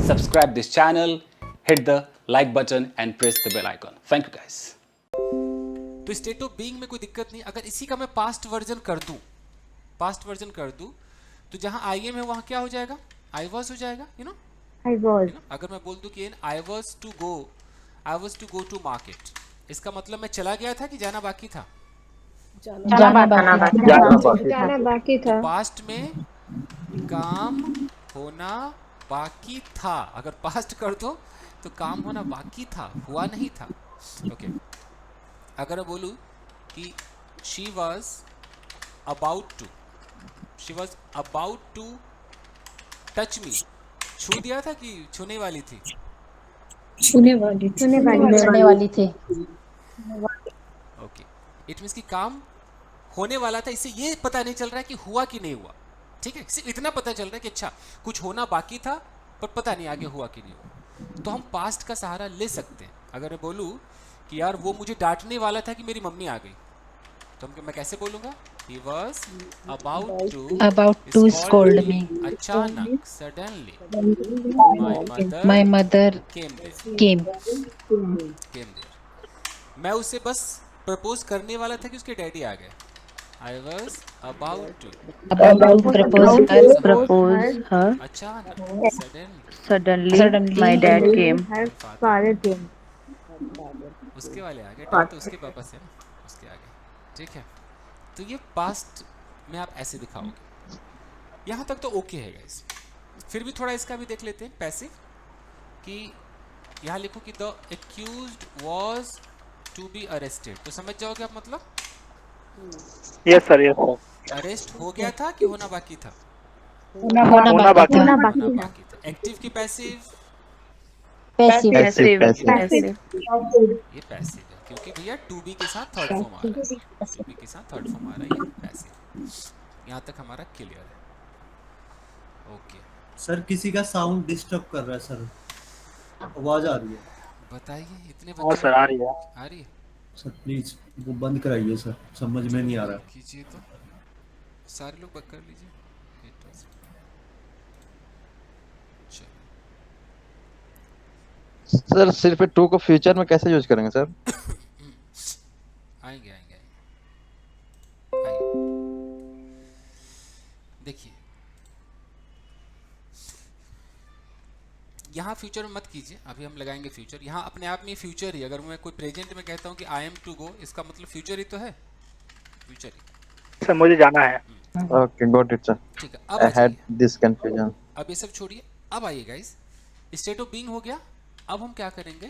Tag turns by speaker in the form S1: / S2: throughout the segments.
S1: subscribe this channel, hit the like button and press the bell icon. Thank you guys.
S2: तो state of being में कोई दिक्कत नहीं। अगर इसी का मैं पास्ट वर्जन कर दूं तो जहां आई एम है वहां क्या हो जाएगा, आई वॉज हो जाएगा,
S3: I was.
S2: अगर मैं बोल दूं कि I was to go to market, इसका मतलब मैं चला गया था कि जाना बाकी था।
S3: जाना बाकी था।
S2: पास्ट में काम होना बाकी था, अगर पास्ट कर दो तो काम होना बाकी था, हुआ नहीं था। ओके अगर मैं बोलूं कि she was about to touch me, छू दिया था कि छूने वाली थी?
S3: छूने वाली थी।
S2: ओके इट मीन्स कि काम होने वाला था, इससे ये पता नहीं चल रहा है कि हुआ कि नहीं हुआ। ठीक है, सिर्फ इतना पता चल रहा है कि अच्छा कुछ होना बाकी था पर पता नहीं आगे हुआ कि नहीं हुआ। तो हम पास्ट का सहारा ले सकते हैं। अगर मैं बोलूँ कि यार वो मुझे डांटने वाला था कि मेरी मम्मी आ गई, तो मैं कैसे बोलूँगा? He was about to scold me. अचानक suddenly my mother came there. मैं उसे बस प्रपोज करने वाला था कि उसके डैडी आ गए। I was about to
S4: propose her.
S2: अचानक
S4: Suddenly, my dad came.
S3: Her father came.
S2: उसके वाले आ गए, डैड तो उसके पापा से ना, उसके आगे। ठीक है, तो ये पास्ट में आप ऐसे दिखाओगे। यहाँ तक तो ओके है गाइस। फिर भी थोड़ा इसका भी देख लेते हैं पैसिव, कि यहाँ लिखो कि the accused was to be arrested, तो समझ जाओगे आप मतलब?
S5: Yes sir.
S2: अरेस्ट हो गया था कि होना बाकी था?
S5: होना बाकी
S2: था। एक्टिव की पैसिव?
S4: Passive.
S2: ये पैसिव है क्योंकि भैया टू बी के साथ थर्ड फॉर्म आ रहा है, टू बी के साथ थर्ड फॉर्म आ रहा है, ये पैसिव। यहाँ तक हमारा क्लियर है। ओके
S6: सर किसी का साउंड डिस्टर्ब कर रहा है सर, आवाज आ रही है।
S2: बताइए, इतने
S5: हाँ
S2: बच्चे
S5: सर आ रही है।
S2: आ रही है?
S6: सर प्लीज वो बंद कराइए सर, समझ में नहीं आ रहा।
S2: कीजिए तो सारे लोग बंद कर लीजिए।
S7: सर सिर्फ टू को फ्यूचर में कैसे यूज करेंगे सर?
S2: आएंगे। देखिए यहाँ फ्यूचर में मत कीजिए, अभी हम लगाएंगे फ्यूचर। यहाँ अपने आप में फ्यूचर ही, अगर मैं कोई प्रेजेंट में कहता हूँ कि आई एम टू गो, इसका मतलब फ्यूचर ही तो है, फ्यूचर ही।
S5: सर मुझे जाना है।
S7: Okay got it sir.
S2: ठीक है, अब
S7: आई हैड दिस कंफ्यूजन।
S2: अब ये सब छोड़िए, अब आइए गाइस, स्टेट ऑफ बीइंग हो गया। अब हम क्या करेंगे,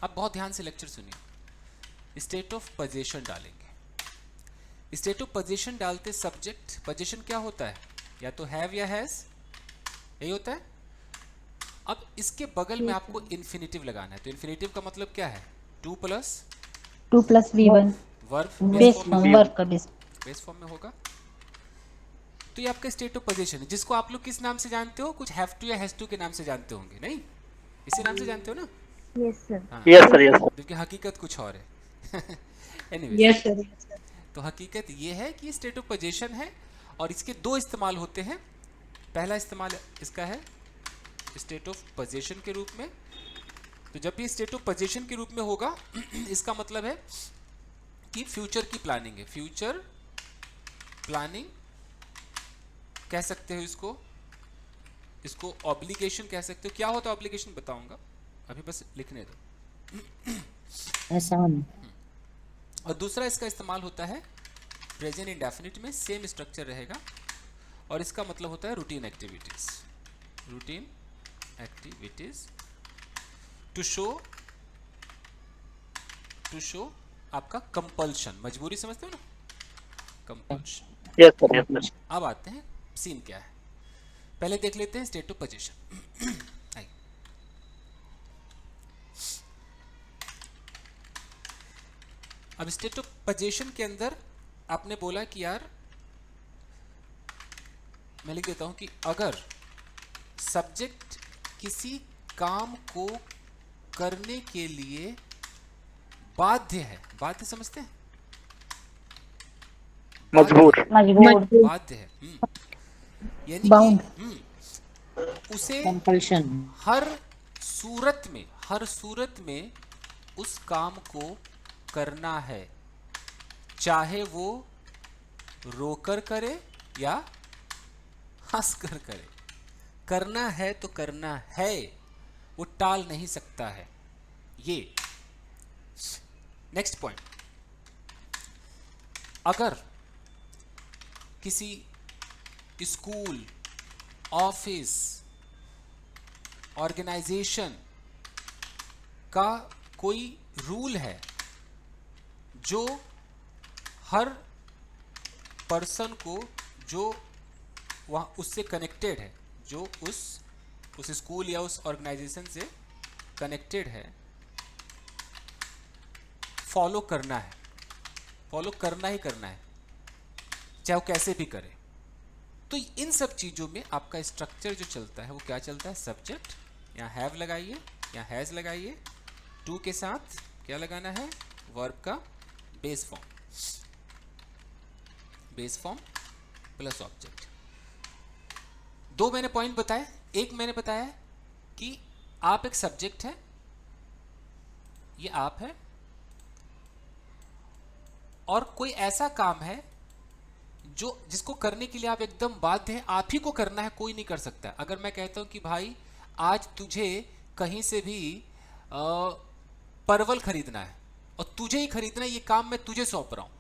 S2: अब बहुत ध्यान से लेक्चर सुनिए। स्टेट ऑफ पोजीशन डालेंगे। स्टेट ऑफ पोजीशन डालते सब्जेक्ट पोजीशन क्या होता है, या तो हैव या हैज, यही होता है। अब इसके बगल में आपको इन्फिनेटिव लगाना है, तो इन्फिनेटिव का मतलब क्या है? 2 +
S4: V1
S2: वर्ब बेस फॉर्म में होगा। तो ये आपका स्टेट ऑफ पोजीशन है, जिसको आप लोग किस नाम से जानते हो? कुछ हैव टू या हैज टू के नाम से जानते होंगे, नहीं? इसी नाम से जानते हो ना?
S3: Yes sir.
S5: Yes sir yes.
S2: क्योंकि हकीकत कुछ और है। Anyways,
S3: Yes sir.
S2: तो हकीकत ये है कि स्टेट ऑफ पोजीशन है और इसके दो इस्तेमाल होते हैं। पहला इस्तेमाल इसका है स्टेट ऑफ पोजीशन के रूप में। तो जब भी स्टेट ऑफ पोजीशन के रूप में होगा इसका मतलब है कि फ्यूचर की प्लानिंग है। फ्यूचर प्लानिंग कह सकते हो इसको ऑब्लिगेशन कह सकते हो। क्या होता है ऑब्लिगेशन बताऊंगा, अभी बस लिखने दो।
S4: आसान।
S2: और दूसरा इसका इस्तेमाल होता है प्रेजेंट इंडेफिनिट में, सेम स्ट्रक्चर रहेगा और इसका मतलब होता है routine activities. Routine activities to show आपका कंपल्शन, मजबूरी समझते हो ना, कंपल्शन।
S5: Yes sir yes.
S2: अब आते हैं सीन क्या है, पहले देख लेते हैं स्टेट ऑफ पोजीशन। अब स्टेट ऑफ पोजीशन के अंदर आपने बोला कि यार, मैं लिख देता हूं कि अगर सब्जेक्ट किसी काम को करने के लिए बाध्य है, बाध्य समझते हैं?
S5: मजबूर।
S2: बाध्य है, यानी कि उसे
S4: Compulsion.
S2: हर सूरत में उस काम को करना है, चाहे वो रोकर करे या हंस कर करे। करना है तो करना है, वो टाल नहीं सकता है। ये नेक्स्ट पॉइंट, अगर किसी स्कूल, ऑफिस, ऑर्गेनाइजेशन का कोई रूल है जो हर पर्सन को जो वहाँ उससे कनेक्टेड है, जो उस स्कूल या उस ऑर्गेनाइजेशन से कनेक्टेड है, फॉलो करना है, फॉलो करना ही करना है, चाहे वो कैसे भी करे। तो इन सब चीज़ों में आपका स्ट्रक्चर जो चलता है वो क्या चलता है? सब्जेक्ट, यहाँ हैव लगाइए, यहाँ हैज़ लगाइए, टू के साथ क्या लगाना है? वर्ब का बेस फॉर्म प्लस ऑब्जेक्ट। दो मैंने पॉइंट बताए। एक मैंने बताया कि आप एक सब्जेक्ट है, ये आप है, और कोई ऐसा काम है जो जिसको करने के लिए आप एकदम बाध्य हैं, आप ही को करना है, कोई नहीं कर सकता। अगर मैं कहता हूं कि भाई आज तुझे कहीं से भी परवल खरीदना है और तुझे ही खरीदना है, ये काम मैं तुझे सौंप रहा हूं,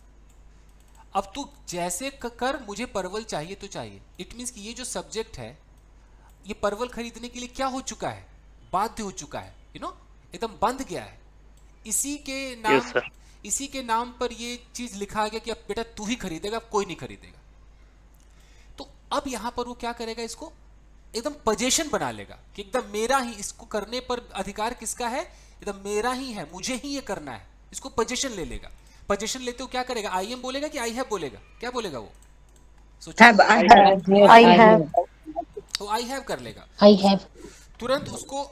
S2: अब तू जैसे कर, मुझे परवल चाहिए तो चाहिए। इट मीन्स कि ये जो सब्जेक्ट है ये परवल खरीदने के लिए क्या हो चुका है? बाध्य हो चुका है, एकदम बंध गया है। इसी के नाम पर ये चीज लिखा गया कि अब बेटा तू ही खरीदेगा, अब कोई नहीं खरीदेगा। तो अब यहां पर वो क्या करेगा? इसको एकदम पोजीशन बना लेगा कि एकदम मेरा ही, इसको करने पर अधिकार किसका है? एकदम मेरा ही है, मुझे ही ये करना है। इसको पोजीशन ले लेगा। पोजीशन लेते हो क्या करेगा? आई एम बोलेगा कि आई हैव बोलेगा? क्या बोलेगा वो? सोचो। तो आई हैव कर लेगा,
S4: I have.
S2: तुरंत उसको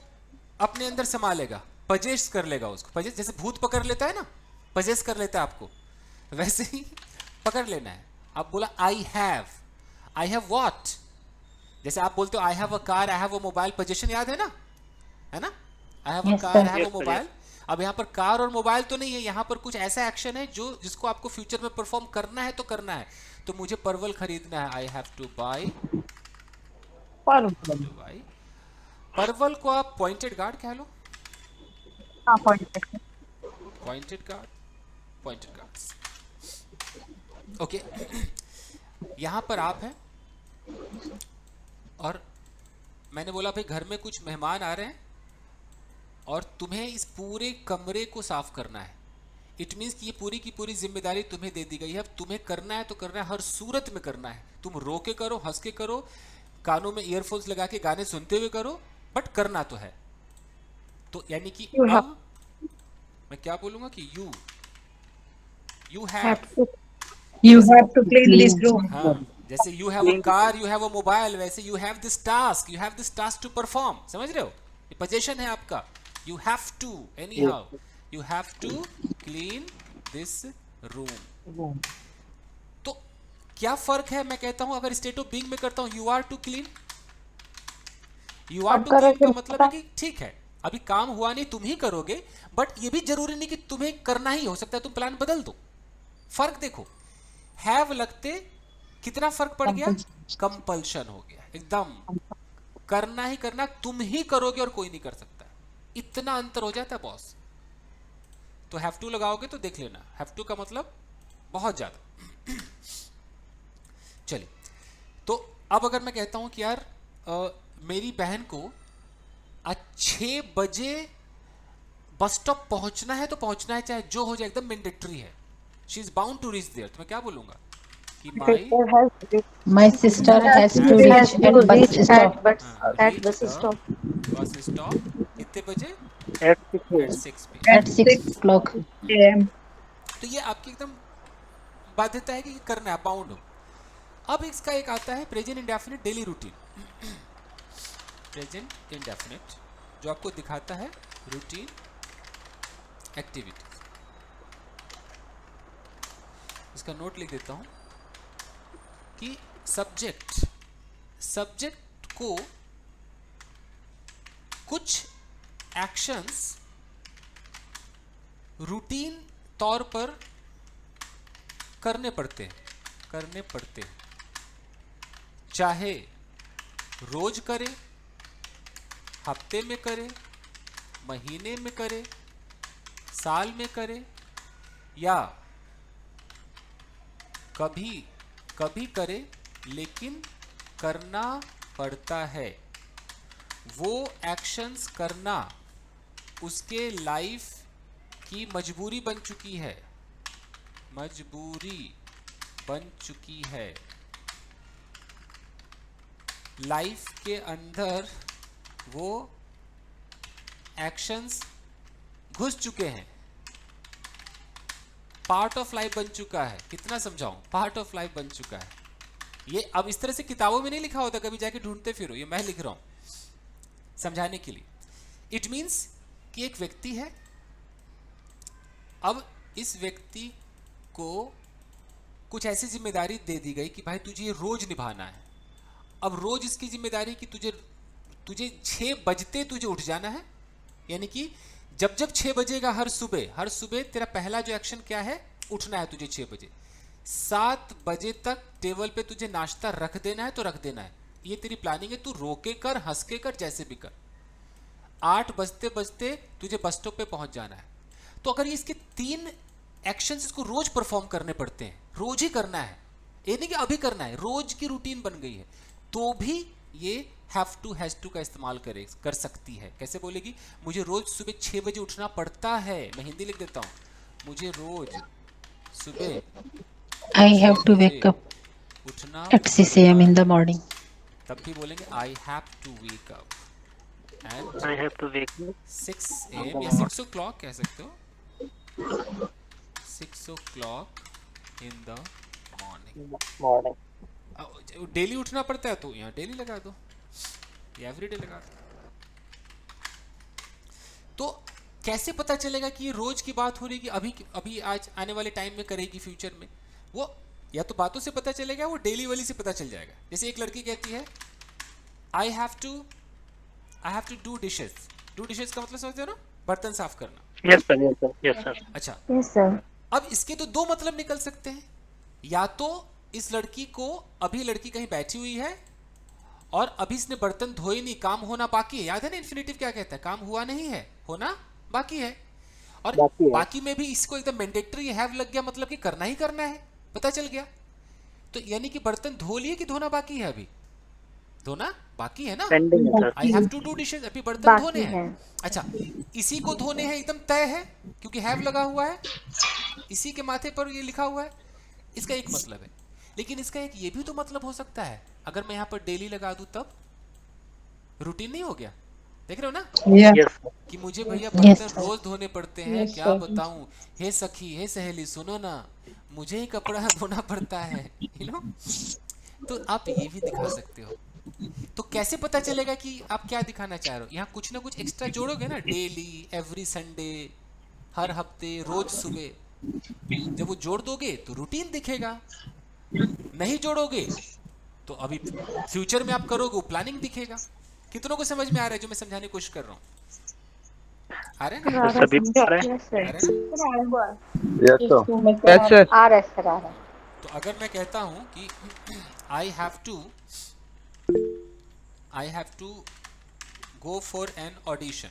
S2: अपने अंदर समा लेगा, पजेस कर लेगा उसको। पजेस जैसे भूत पकड़ लेता है ना, पजेस कर लेता है आपको, वैसे ही पकड़ लेना है। आप बोला आई हैव व्हाट? जैसे आप बोलते हो I have a car, I have a mobile, position याद है ना? I have a car, I have a mobile. अब यहाँ पर कार और मोबाइल तो नहीं है, यहाँ पर कुछ ऐसा एक्शन है जिसको आपको फ्यूचर में परफॉर्म करना है तो करना है। तो मुझे परवल खरीदना है, आई हैव टू बाई परवल को आप पॉइंटेड गार्ड कह लो, पॉइंटेड गार्ड्स। ओके, यहां पर आप हैं और मैंने बोला भाई घर में कुछ मेहमान आ रहे हैं और तुम्हें इस पूरे कमरे को साफ करना है। इट मीन्स कि ये पूरी की पूरी जिम्मेदारी तुम्हें दे दी गई है। अब तुम्हें करना है तो करना है, हर सूरत में करना है। तुम रो के करो, हंस के करो, कानों में ईयरफोन्स लगा के गाने सुनते हुए करो, बट करना तो है। तो यानी कि अब मैं क्या बोलूंगा कि you have
S8: to clean this room.
S2: हाँ, जैसे you have a car, you have a mobile, वैसे you have this task to perform. समझ रहे हो? ये पोजीशन है आपका। You have to, anyhow, you have to clean this room. तो क्या फर्क है? मैं कहता हूं अगर स्टेट ऑफ बीइंग में करता हूं यू आर टू क्लीन, का मतलब है कि ठीक है अभी काम हुआ नहीं, तुम ही करोगे, बट ये भी जरूरी नहीं कि तुम्हें करना ही, हो सकता है तुम प्लान बदल दो। फर्क देखो, हैव लगते कितना फर्क पड़ गया? कंपल्शन हो गया, एकदम करना ही करना, तुम ही करोगे और कोई नहीं कर सकता। इतना अंतर हो जाता है बॉस। तो हैव टू लगाओगे तो देख लेना, हैव टू का मतलब बहुत ज्यादा। चलिए, तो अब अगर मैं कहता हूं कि यार मेरी बहन को आज 6 बजे बस स्टॉप पहुंचना है तो पहुंचना है, चाहे जो हो जाए, एकदम मैंडेटरी है, she is bound to reach there. तो मैं क्या बोलूंगा कि
S4: My sister has to reach at bus stop.
S2: Bus stop कितने बजे?
S5: At
S2: At 6 p.m.
S4: At 6 o'clock.
S8: AM.
S2: तो ये आपकी एकदम बाध्यता है कि करना है, बाउंड हो। अब इसका एक आता है present indefinite daily routine. Present indefinite जो आपको दिखाता है रूटीन एक्टिविटी। इसका नोट लिख देता हूं कि सब्जेक्ट को कुछ एक्शंस रूटीन तौर पर करने पड़ते हैं, चाहे रोज करे, हफ्ते में करे, महीने में करे, साल में करे, या कभी कभी करे, लेकिन करना पड़ता है। वो एक्शंस करना उसके लाइफ की मजबूरी बन चुकी है, लाइफ के अंदर वो एक्शंस घुस चुके हैं, पार्ट ऑफ लाइफ बन चुका है। कितना समझाऊं? पार्ट ऑफ लाइफ बन चुका है। ये अब इस तरह से किताबों में नहीं लिखा होता, कभी जाके ढूंढते फिरो, ये मैं लिख रहा हूं समझाने के लिए। इट मीन्स कि एक व्यक्ति है, अब इस व्यक्ति को कुछ ऐसी जिम्मेदारी दे दी गई कि भाई तुझे ये रोज निभाना है। अब रोज इसकी जिम्मेदारी कि तुझे 6 बजते तुझे उठ जाना है, यानी कि जब 6 बजेगा हर सुबह तेरा पहला जो एक्शन क्या है, उठना है तुझे 6 बजे। 7 बजे तक टेबल पे तुझे नाश्ता रख देना है तो रख देना है, ये तेरी प्लानिंग है। तू रो के कर, हंस के कर, जैसे भी कर। 8 बजते तुझे बस स्टॉप पे पहुंच जाना है। तो अगर इसके 3 एक्शंस इसको रोज परफॉर्म करने पड़ते हैं, रोज ही करना है, ये नहीं कि अभी करना है, रोज की रूटीन बन गई है, तो भी ये हैव टू हैज टू का इस्तेमाल कर सकती है। कैसे बोलेगी? मुझे रोज सुबह 6 बजे उठना पड़ता है। मैं हिंदी लिख देता हूँ, मुझे रोज सुबह
S4: I have to wake up
S2: उठना
S4: at 6 a.m. in the morning.
S2: तब भी बोलेंगे I have to wake up at
S5: I have to wake up
S2: 6 AM या 6 o'clock कह सकते हो, 6 o'clock in the morning।
S5: morning.
S2: Daily उठना पड़ता है तो यहाँ डेली लगा दो, एवरीडे लगा दो। तो कैसे पता चलेगा कि ये रोज की बात हो रही कि अभी आज आने वाले टाइम में करेगी, फ्यूचर में? वो या तो बातों से पता चलेगा, वो डेली वाली से पता चल जाएगा। जैसे एक लड़की कहती है I have to do dishes. Do dishes का मतलब समझते हो ना? बर्तन साफ करना।
S5: Yes sir, yes sir, yes sir.
S2: अच्छा,
S3: यस सर।
S2: अब इसके तो 2 मतलब निकल सकते हैं। या तो इस लड़की को अभी लड़की कहीं बैठी हुई है और अभी इसने बर्तन धोए नहीं, काम होना बाकी है। याद है ना इन्फिनिटिव क्या कहता है? काम हुआ नहीं है, होना बाकी है। और बाकी में भी इसको एकदम मैंडेटरी हैव लग गया, मतलब कि करना ही करना है, पता चल गया। तो यानी कि बर्तन धो लिए कि धोना बाकी है? अभी धोना बाकी है ना।
S5: Pending है sir.
S2: I have to do dishes, अभी बर्तन
S3: बाकी
S2: धोने हैं।
S3: है।
S2: अच्छा, इसी को धोने हैं एकदम तय है, क्योंकि हैव लगा हुआ है, इसी के माथे पर ये लिखा हुआ है। इसका एक मतलब है, लेकिन इसका एक ये भी तो मतलब हो सकता है, अगर मैं यहाँ पर डेली लगा दूं तब रूटीन नहीं हो गया। देख रहे हो ना
S8: Yeah.
S5: Yes sir.
S2: कि मुझे भैया बर्तन रोज धोने पड़ते हैं, क्या बताऊं। हे सखी, हे सहेली, सुनो ना, मुझे ही कपड़ा धोना पड़ता है, यू नो। तो आप ये भी दिखा सकते हो। तो कैसे पता चलेगा कि आप क्या दिखाना चाह रहे हो? यहाँ कुछ ना कुछ एक्स्ट्रा जोड़ोगे ना, डेली, एवरी संडे, हर हफ्ते, रोज सुबह। जब वो जोड़ दोगे तो रूटीन दिखेगा, नहीं जोड़ोगे तो अभी फ्यूचर में आप करोगे वो प्लानिंग दिखेगा। कितनों को समझ में आ रहा है जो मैं समझाने की कोशिश कर रहा हूँ? आ रहा है ना?
S5: तो सभी को आ रहा है?
S3: Yes sir.
S2: आ रहा है ना?
S7: Yes sir.
S8: Yes sir.
S3: आ रहा है सर, आ रहा है।
S2: तो अगर मैं कहता हूं कि I have to go for an audition,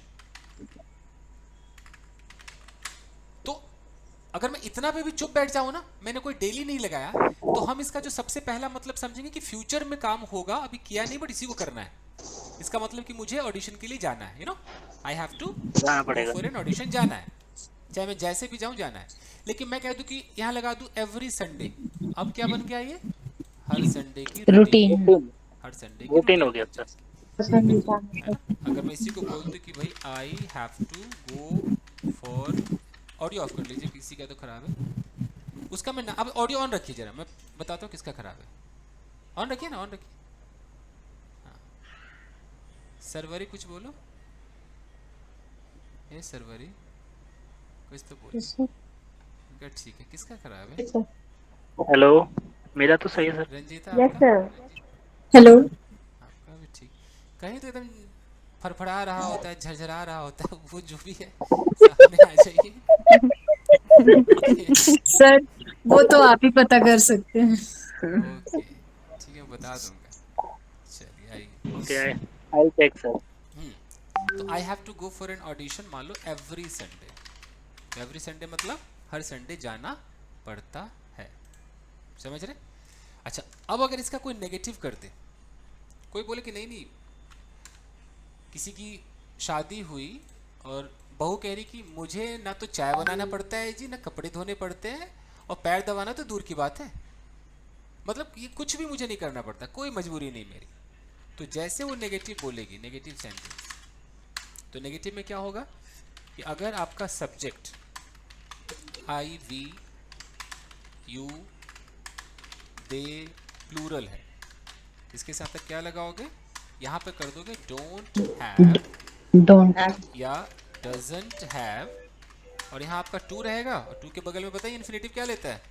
S2: तो अगर मैं इतना पे भी चुप बैठ जाऊं ना, मैंने कोई डेली नहीं लगाया, तो हम इसका जो सबसे पहला मतलब समझेंगे कि फ्यूचर में काम होगा, अभी किया नहीं बट इसी को करना है। इसका मतलब कि मुझे ऑडिशन के लिए जाना है, you know, I have to
S5: जाना
S2: गो
S5: पड़ेगा।
S2: फॉर एन ऑडिशन, जाना है, चाहे मैं जैसे भी जाऊं, जाना है। लेकिन मैं कह दूं कि यहाँ लगा दूं एवरी संडे, अब क्या बन गया ये? हर संडे की
S4: Routine.
S2: हर संडे की
S5: Routine हो गया सर.
S2: है ना? अगर मैं इसी को बोल दूं कि भाई I have to go for, audio off कर लीजिए, किसी का तो खराब है उसका। मैं अब ऑडियो ऑन रखिए जरा, मैं बताता हूँ किसका खराब है। ऑन रखिए ना, ऑन रखिए। हाँ, सरवरी कुछ बोलो। ए सरवरी कुछ तो बोलो। ठीक है, किसका खराब है?
S5: हेलो, मेरा तो सही है सर.
S2: रंजीता
S3: यस
S2: आपका?
S3: सर।
S8: Hello.
S2: आपका भी ठीक। कहीं तो एकदम फड़फड़ा रहा होता है, झरझरा रहा होता है, वो जो भी है सामने आ जाइए।
S8: सर वो तो आप ही पता कर सकते हैं।
S2: ओके ठीक है, बता दूंगा। चलिए आइए।
S5: Okay I check sir.
S2: तो I have to go for an audition, मान लो एवरी संडे। एवरी संडे मतलब हर संडे जाना पड़ता है, समझ रहे? अच्छा, अब अगर इसका कोई नेगेटिव कर दे, कोई बोले कि नहीं नहीं, किसी की शादी हुई और बहू कह रही कि मुझे ना तो चाय बनाना पड़ता है जी, ना कपड़े धोने पड़ते हैं, और पैर दबाना तो दूर की बात है, मतलब ये कुछ भी मुझे नहीं करना पड़ता, कोई मजबूरी नहीं मेरी। तो जैसे वो नेगेटिव बोलेगी, नेगेटिव सेंटेंस, तो नेगेटिव में क्या होगा कि अगर आपका subject I, we, you, they plural है, इसके साथ आप क्या लगाओगे? यहाँ पे कर दोगे डोंट हैव
S4: Don't.
S2: या डजंट हैव, और यहाँ आपका टू रहेगा, और टू के बगल में बताइए इन्फिनेटिव क्या लेता है?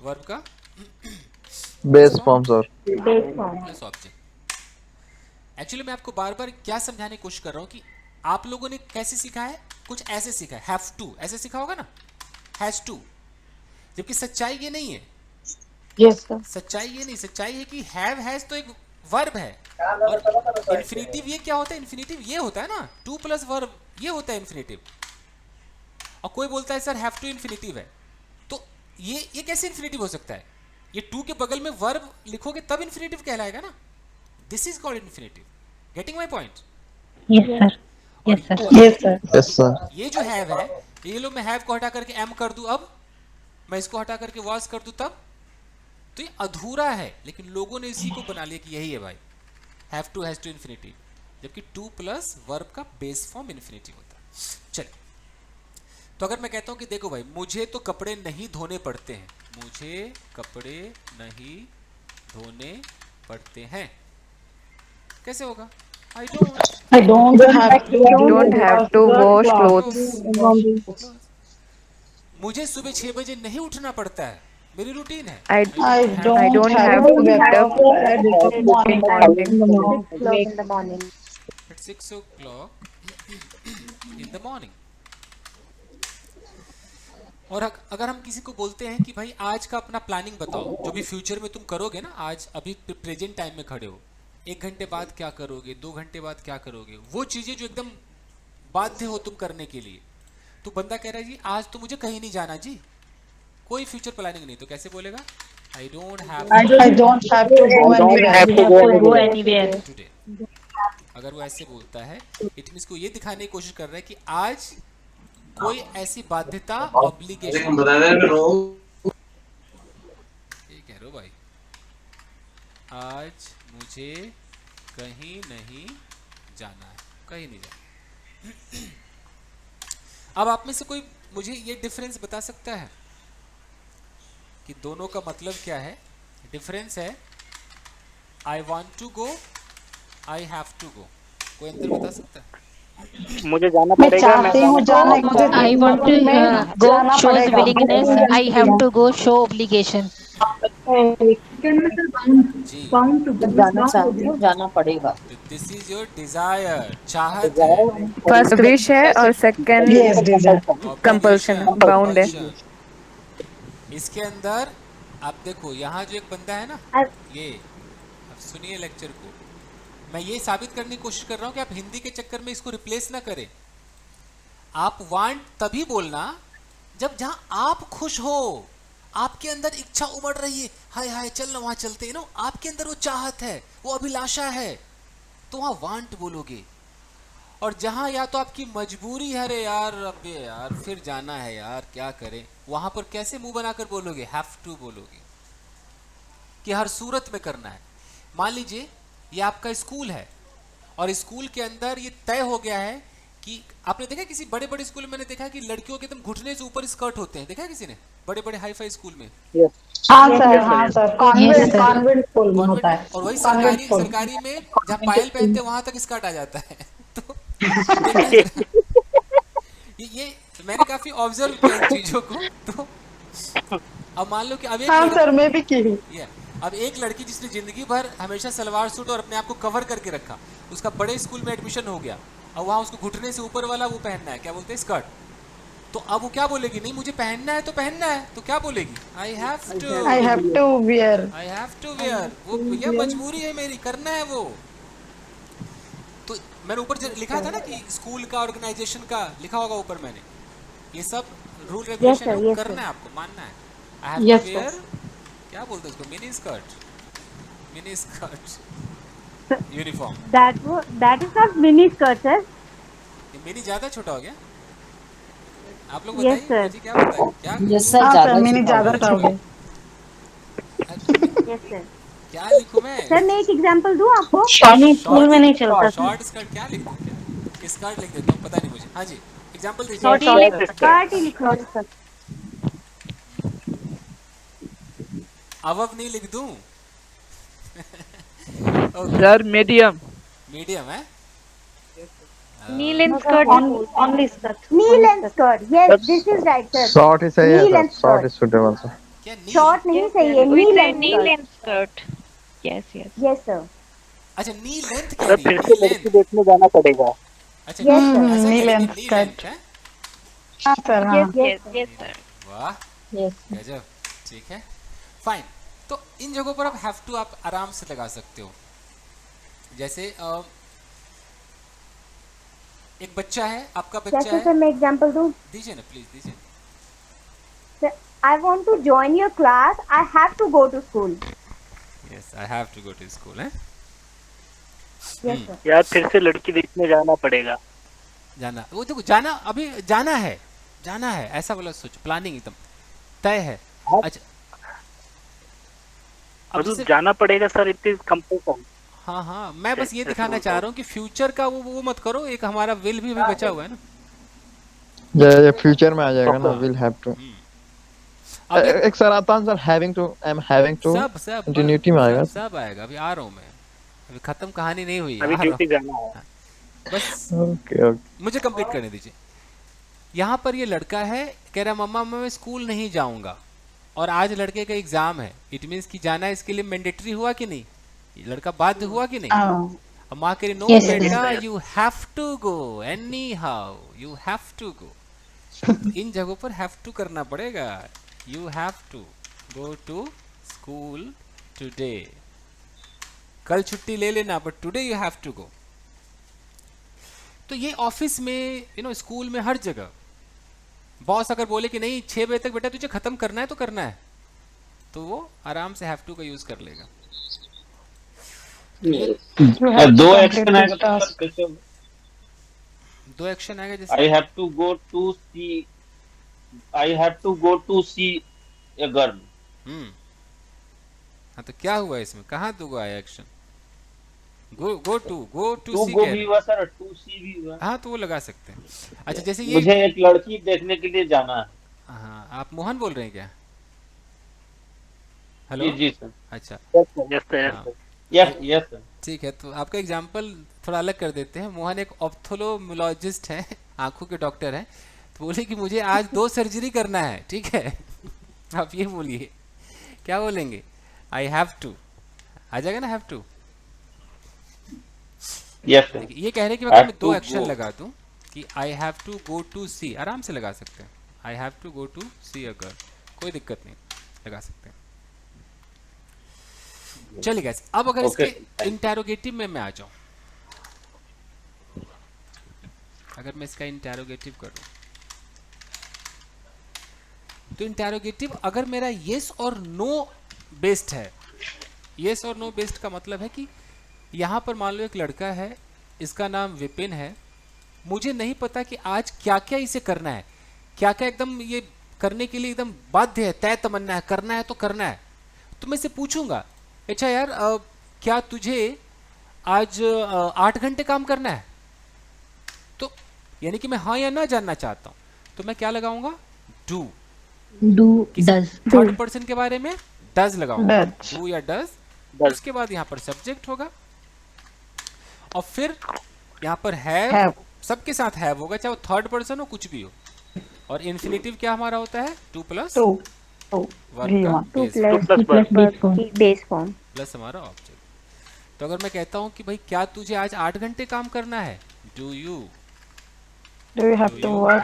S2: वर्ब का
S7: base form sir.
S3: Base form.
S2: Plus object. Actually मैं आपको बार बार क्या समझाने की कोशिश कर रहा हूँ कि आप लोगों ने कैसे सीखा है, कुछ ऐसे सीखा है, हैव टू ऐसे सीखा होगा ना, हैज टू, जबकि सच्चाई ये नहीं है।
S4: Yes, sir.
S2: सच्चाई ये नहीं, सच्चाई है कि हैव हैज तो एक वर्ब है, और इन्फिनेटिव ये क्या होता है? इन्फिनेटिव ये होता है ना, टू प्लस वर्ब, ये होता है इन्फिनेटिव। और कोई बोलता है सर हैव टू इन्फिनेटिव है, तो ये कैसे इन्फिनेटिव हो सकता है? ये टू के बगल में वर्ब लिखोगे तब इन्फिनेटिव कहलाएगा ना, this is called infinitive. Getting my point?
S4: Yes, sir. Yes, sir.
S8: Yes sir.
S7: Yes sir.
S2: ये जो हैव है, ये लो मैं हैव को हटा करके एम कर दूं, अब मैं इसको हटा करके वॉज कर दूं, तब तो ये अधूरा है, लेकिन लोगों ने इसी को बना लिया कि यही है भाई, have to has to infinitive, जबकि टू प्लस वर्ब का बेस फॉर्म इन्फिनेटिव होता है। चलिए, तो अगर मैं कहता हूं कि देखो भाई, मुझे तो कपड़े नहीं धोने पड़ते हैं, मुझे कपड़े नहीं धोने पड़ते हैं, कैसे होगा? I don't
S9: have to wash clothes.
S2: मुझे सुबह 6 बजे नहीं उठना पड़ता है, मेरी रूटीन है।
S9: I don't have to get up
S3: In the morning.
S2: at 6 o'clock in the morning। और अगर हम किसी को बोलते हैं कि भाई आज का अपना प्लानिंग बताओ, जो भी फ्यूचर में तुम करोगे ना, आज अभी प्रेजेंट टाइम में खड़े हो, 1 घंटे बाद क्या करोगे, 2 घंटे बाद क्या करोगे, वो चीजें जो एकदम बाध्य हो तुम करने के लिए, तो बंदा कह रहा है जी आज तो मुझे कहीं नहीं जाना जी, कोई फ्यूचर प्लानिंग नहीं, तो कैसे बोलेगा? I don't have
S8: go anywhere.
S2: Today. अगर वो ऐसे बोलता है, इट मींस को ये दिखाने की कोशिश कर रहा है कि आज कोई ऐसी बाध्यता, ऑब्लिगेशन, ये कह रहे हो भाई, आज मुझे कहीं नहीं जाना है, कहीं नहीं जाना। अब आप में से कोई मुझे ये डिफरेंस बता सकता है कि दोनों का मतलब क्या है? डिफरेंस है I want to go, I have to go, कोई अंतर बता सकता है?
S5: मुझे जाना पड़ेगा,
S4: I want to go shows willingness. I have to go show obligation.
S2: जी,
S8: जाना पड़ेगा।
S2: दिस इज योर डिजायर, चाहत है,
S9: फर्स्ट विश है और सेकंड कंपल्शन, बाउंड है।
S2: इसके अंदर आप देखो, यहाँ जो एक बंदा है ना, ये अब सुनिए लेक्चर को, मैं ये साबित करने की कोशिश कर रहा हूँ कि आप हिंदी के चक्कर में इसको रिप्लेस ना करें। आप वांट तभी बोलना जब जहां आप खुश हो, आपके अंदर इच्छा उमड़ रही है, हाय हाय चल ना वहां चलते हैं, नो आपके अंदर वो चाहत है, वो अभिलाषा है, तो वहां वांट बोलोगे। और जहां या तो आपकी मजबूरी है, अरे यार अबे यार फिर जाना है यार क्या करें, वहां पर कैसे मुंह बनाकर बोलोगे? हैव टू बोलोगे, कि हर सूरत में करना है। मान लीजिए ये आपका स्कूल है, और स्कूल के अंदर ये तय हो गया है कि आपने देखा किसी बड़े बड़े स्कूल में, मैंने देखा कि लड़कियों के एकदम घुटने से ऊपर स्कर्ट होते हैं, देखा है किसी ने? बड़े बड़े हाई फाई स्कूल में।
S4: Yes, sir.
S2: और वही सरकारी में जहाँ पायल पहनते वहां तक स्कर्ट आ जाता है। तो ये मैंने काफी ऑब्जर्व किया इन चीजों को। तो अब मान लो कि अब एक
S9: सर मैं भी की।
S2: अब एक लड़की जिसने जिंदगी भर हमेशा सलवार सूट और अपने आप को कवर करके रखा, उसका बड़े स्कूल में एडमिशन हो गया और वहाँ उसको घुटने से ऊपर वाला वो पहनना है, क्या बोलते हैं, स्कर्ट। तो अब वो क्या बोलेगी, नहीं मुझे पहनना है तो पहनना है, तो क्या बोलेगी, आई हैव टू
S9: wear.
S2: वो ये मजबूरी है मेरी, करना है वो। तो मैंने ऊपर लिखा था ना कि स्कूल का, ऑर्गेनाइजेशन का लिखा होगा ऊपर मैंने, ये सब रूल रेगुलेशन है, करना है आपको, मानना है। आई हैव टू वेयर, क्या बोलते हैं इसको, mini skirt uniform.
S3: That is not mini skirt, sir.
S2: ये मिनी ज्यादा छोटा हो गया, आप लोग
S3: Yes,
S2: बताइए
S3: sir.
S2: मुझे, क्या बताइए, क्या
S8: यस सर, ज्यादा
S3: Yes, sir.
S2: क्या लिखूं मैं,
S3: सर मैं एक एग्जांपल दूं आपको।
S4: नहीं, स्कूल में नहीं चलता।
S2: शॉर्ट स्कर्ट क्या लिख दूं, क्या स्कर्ट लिख देता हूँ, पता नहीं मुझे। हाँ जी, एग्जांपल दीजिए।
S3: स्कर्ट ही लिखो सर।
S2: अवव नहीं लिख दूं?
S7: Sir, medium.
S2: मीडियम है,
S4: Knee length skirt, only skirt.
S3: Knee length skirt. Yes, this is right, sir.
S7: Short is
S3: Knee length
S7: short
S3: skirt.
S7: is suitable, sir.
S2: क्या नी?
S3: Short नहीं सही है,
S4: We
S3: knee
S4: say
S3: length
S4: knee
S3: skirt.
S4: length skirt. Yes, yes.
S3: Yes, sir.
S2: अच्छा नी length कह
S5: sir
S2: रही
S5: फिर
S2: है,
S5: से
S2: knee
S5: लड़की
S2: length।
S5: देखने जाना पड़ेगा।
S2: अच्छा
S3: Yes, sir.
S2: ऐसा
S9: knee
S2: कह रही है,
S9: length
S2: knee
S9: skirt.
S2: length है?
S3: Yes,
S4: Yes,
S3: yes.
S4: yes, sir.
S2: वाह,
S8: यस
S2: गजब, ठीक है, फाइन। तो इन जगहों पर आप हैव टू आप आराम से लगा सकते हो। जैसे एक बच्चा है, आपका बच्चा
S3: जैसे
S2: है,
S3: सर मैं एग्जांपल दूं।
S2: दीजिए ना प्लीज, दीजिए।
S3: Sir, I want to join your class. I have to go to school.
S2: Yes, I have to go to school है,
S3: Yes, sir.
S5: यार फिर से लड़की देखने जाना पड़ेगा।
S2: जाना, वो देखो जाना, अभी जाना है ऐसा बोला, सोचो, प्लानिंग एकदम तय है।
S5: हाँ।
S2: अच्छा, अब
S5: मतलब
S2: जैसे,
S5: जाना पड़ेगा सर, इतनी कंपल्सन।
S2: हाँ, मैं बस ये दिखाना चाह रहा हूँ कि फ्यूचर का वो मत करो, एक हमारा विल भी बचा हुआ है ना।
S7: Yeah, future में आ जाएगा ना, will have to.
S2: अब ये
S7: एक सर आता है sir, having to, I'm having to.
S2: सब
S7: continuity में आएगा।
S2: सब आएगा, अभी आ रहा हूँ मैं, अभी खत्म कहानी नहीं हुई है,
S5: अभी
S2: आ रहा हूँ।
S5: ड्यूटी जाना है।
S2: बस
S7: Okay, okay.
S2: मुझे कंप्लीट करने दीजिए। यहाँ पर ये लड़का है, कह रहा मम्मा मैं स्कूल नहीं जाऊंगा, और आज लड़के का एग्जाम है, इट मीन्स कि जाना इसके लिए मैंडेटरी हुआ कि नहीं, ये लड़का बाध्य हुआ कि नहीं। अब माँ कह रही नो बेटा, you have to go anyhow, you have to go. इन जगहों पर हैव टू करना पड़ेगा, you have to go to school today, कल छुट्टी ले लेना, but today you have to go. तो ये ऑफिस में, स्कूल में, हर जगह बॉस अगर बोले कि नहीं 6 बजे तक बेटा तुझे खत्म करना है तो करना है, तो वो आराम से हैव टू का यूज कर लेगा।
S10: दो एक्शन आएगा तो सर कैसे?
S2: दो एक्शन आएगा जैसे
S10: I have to go to see a girl.
S2: हाँ, तो क्या हुआ इसमें, कहाँ दो आया action, go to
S10: to
S2: see
S10: go भी हुआ सर, टू सी भी हुआ।
S2: हाँ, तो वो लगा सकते हैं। अच्छा, जैसे ये
S10: मुझे एक लड़की देखने के लिए जाना है।
S2: हाँ, आप मोहन बोल रहे हैं क्या? हेलो
S10: जी सर।
S2: अच्छा,
S5: यस सर।
S10: Yes sir.
S2: ठीक है, तो आपका एग्जाम्पल थोड़ा अलग कर देते हैं। मोहन एक ऑप्थोलोमोलॉजिस्ट है, आंखों के डॉक्टर हैं, तो बोले कि मुझे आज 2 सर्जरी करना है, ठीक है। आप ये बोलिए, क्या बोलेंगे, आई हैव टू, आ जाएगा ना हैव टू।
S10: Yes sir.
S2: ये कह रहे हैं कि अगर मैं 2 एक्शन लगा दूं कि I have to go to see, आराम से लगा सकते हैं, I have to go to see a girl, कोई दिक्कत नहीं, लगा सकते हैं। चलिए गाइस, अब अगर इसके इंटेरोगेटिव में मैं आ जाऊं, अगर मैं इसका इंटेरोगेटिव करूं, तो इंटेरोगेटिव अगर मेरा येस और नो बेस्ड है, येस और नो बेस्ड का मतलब है कि यहाँ पर मान लो एक लड़का है, इसका नाम विपिन है, मुझे नहीं पता कि आज क्या क्या इसे करना है, क्या क्या एकदम ये करने के लिए एकदम बाध्य है, तय तमन्ना है, करना है तो करना है। तो मैं इसे पूछूंगा, अच्छा यार क्या तुझे आज 8 घंटे काम करना है? तो यानी कि मैं हाँ या ना जानना चाहता हूँ, तो मैं क्या लगाऊंगा, डू
S4: Does.
S2: थर्ड पर्सन के बारे में डज लगाऊंगा, डू या डज। उसके बाद यहाँ पर सब्जेक्ट होगा, और फिर यहाँ पर हैव, सबके साथ हैव होगा, चाहे वो थर्ड पर्सन हो, कुछ भी हो। और इन्फिनिटिव क्या हमारा होता है, 2 + वर्ब का
S3: to
S2: base
S3: plus base form.
S2: Plus हमारा ऑब्जेक्ट। तो अगर मैं कहता हूँ कि भाई क्या तुझे आज 8 घंटे काम करना है, do you
S8: have to
S2: work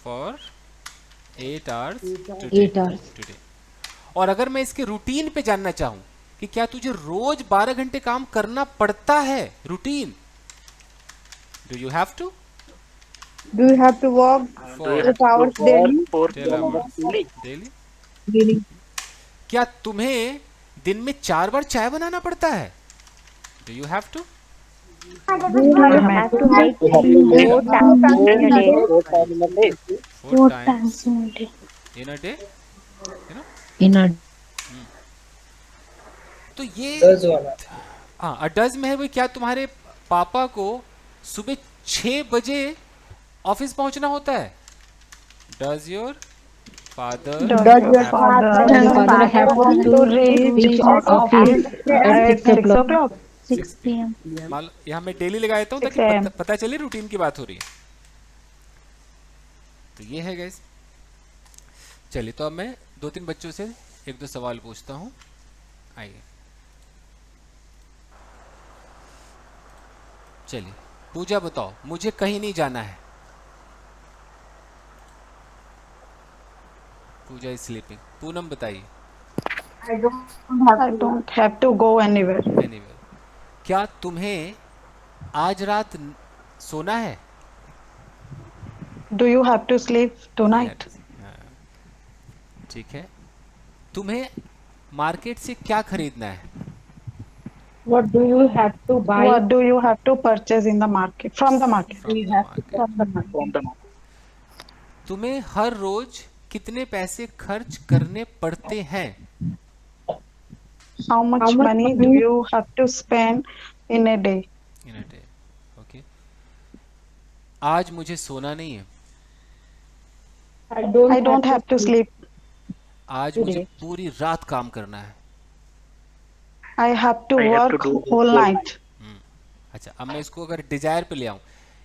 S2: for 8 hours today। और अगर मैं इसके रूटीन पे जानना चाहूँ कि क्या तुझे रोज 12 घंटे काम करना पड़ता है, routine, do you have to
S3: work
S2: for
S3: 8 hours
S2: daily. क्या तुम्हें दिन में 4 बार चाय बनाना पड़ता है, do you have to
S3: have to make 4 times in a day।
S2: 4 times in a day, तो ये हाँ डज में है भाई, क्या तुम्हारे पापा को सुबह 6 बजे ऑफिस पहुंचना होता है, does your father
S4: have to reach office at 6 o'clock।
S3: 6 p.m.
S2: यहाँ मैं डेली लगा देता हूँ ताकि पता चले रूटीन की बात हो रही है। तो ये है गाइस। चलिए तो अब मैं 2-3 बच्चों से 1-2 सवाल पूछता हूँ। आइए, चलिए पूजा बताओ, मुझे कहीं नहीं जाना है। पूजा इज स्लीपिंग। पूनम बताइए।
S8: I don't have to go anywhere.
S2: Anywhere. क्या तुम्हें आज रात सोना है,
S8: Do you have to sleep tonight?
S2: ठीक है। तुम्हें मार्केट से क्या खरीदना है,
S8: What do you have to purchase in the market? From the market.
S2: तुम्हें हर रोज कितने पैसे खर्च करने पड़ते हैं,
S8: How much money do you have to spend in a day?
S2: In a day. Okay. आज मुझे सोना नहीं है,
S8: I don't have to sleep.
S2: आज मुझे पूरी रात काम करना है।
S8: I have to
S5: I have
S8: work
S5: to do
S8: whole night.
S2: अच्छा, अब मैं इसको अगर डिजायर पे ले आऊं,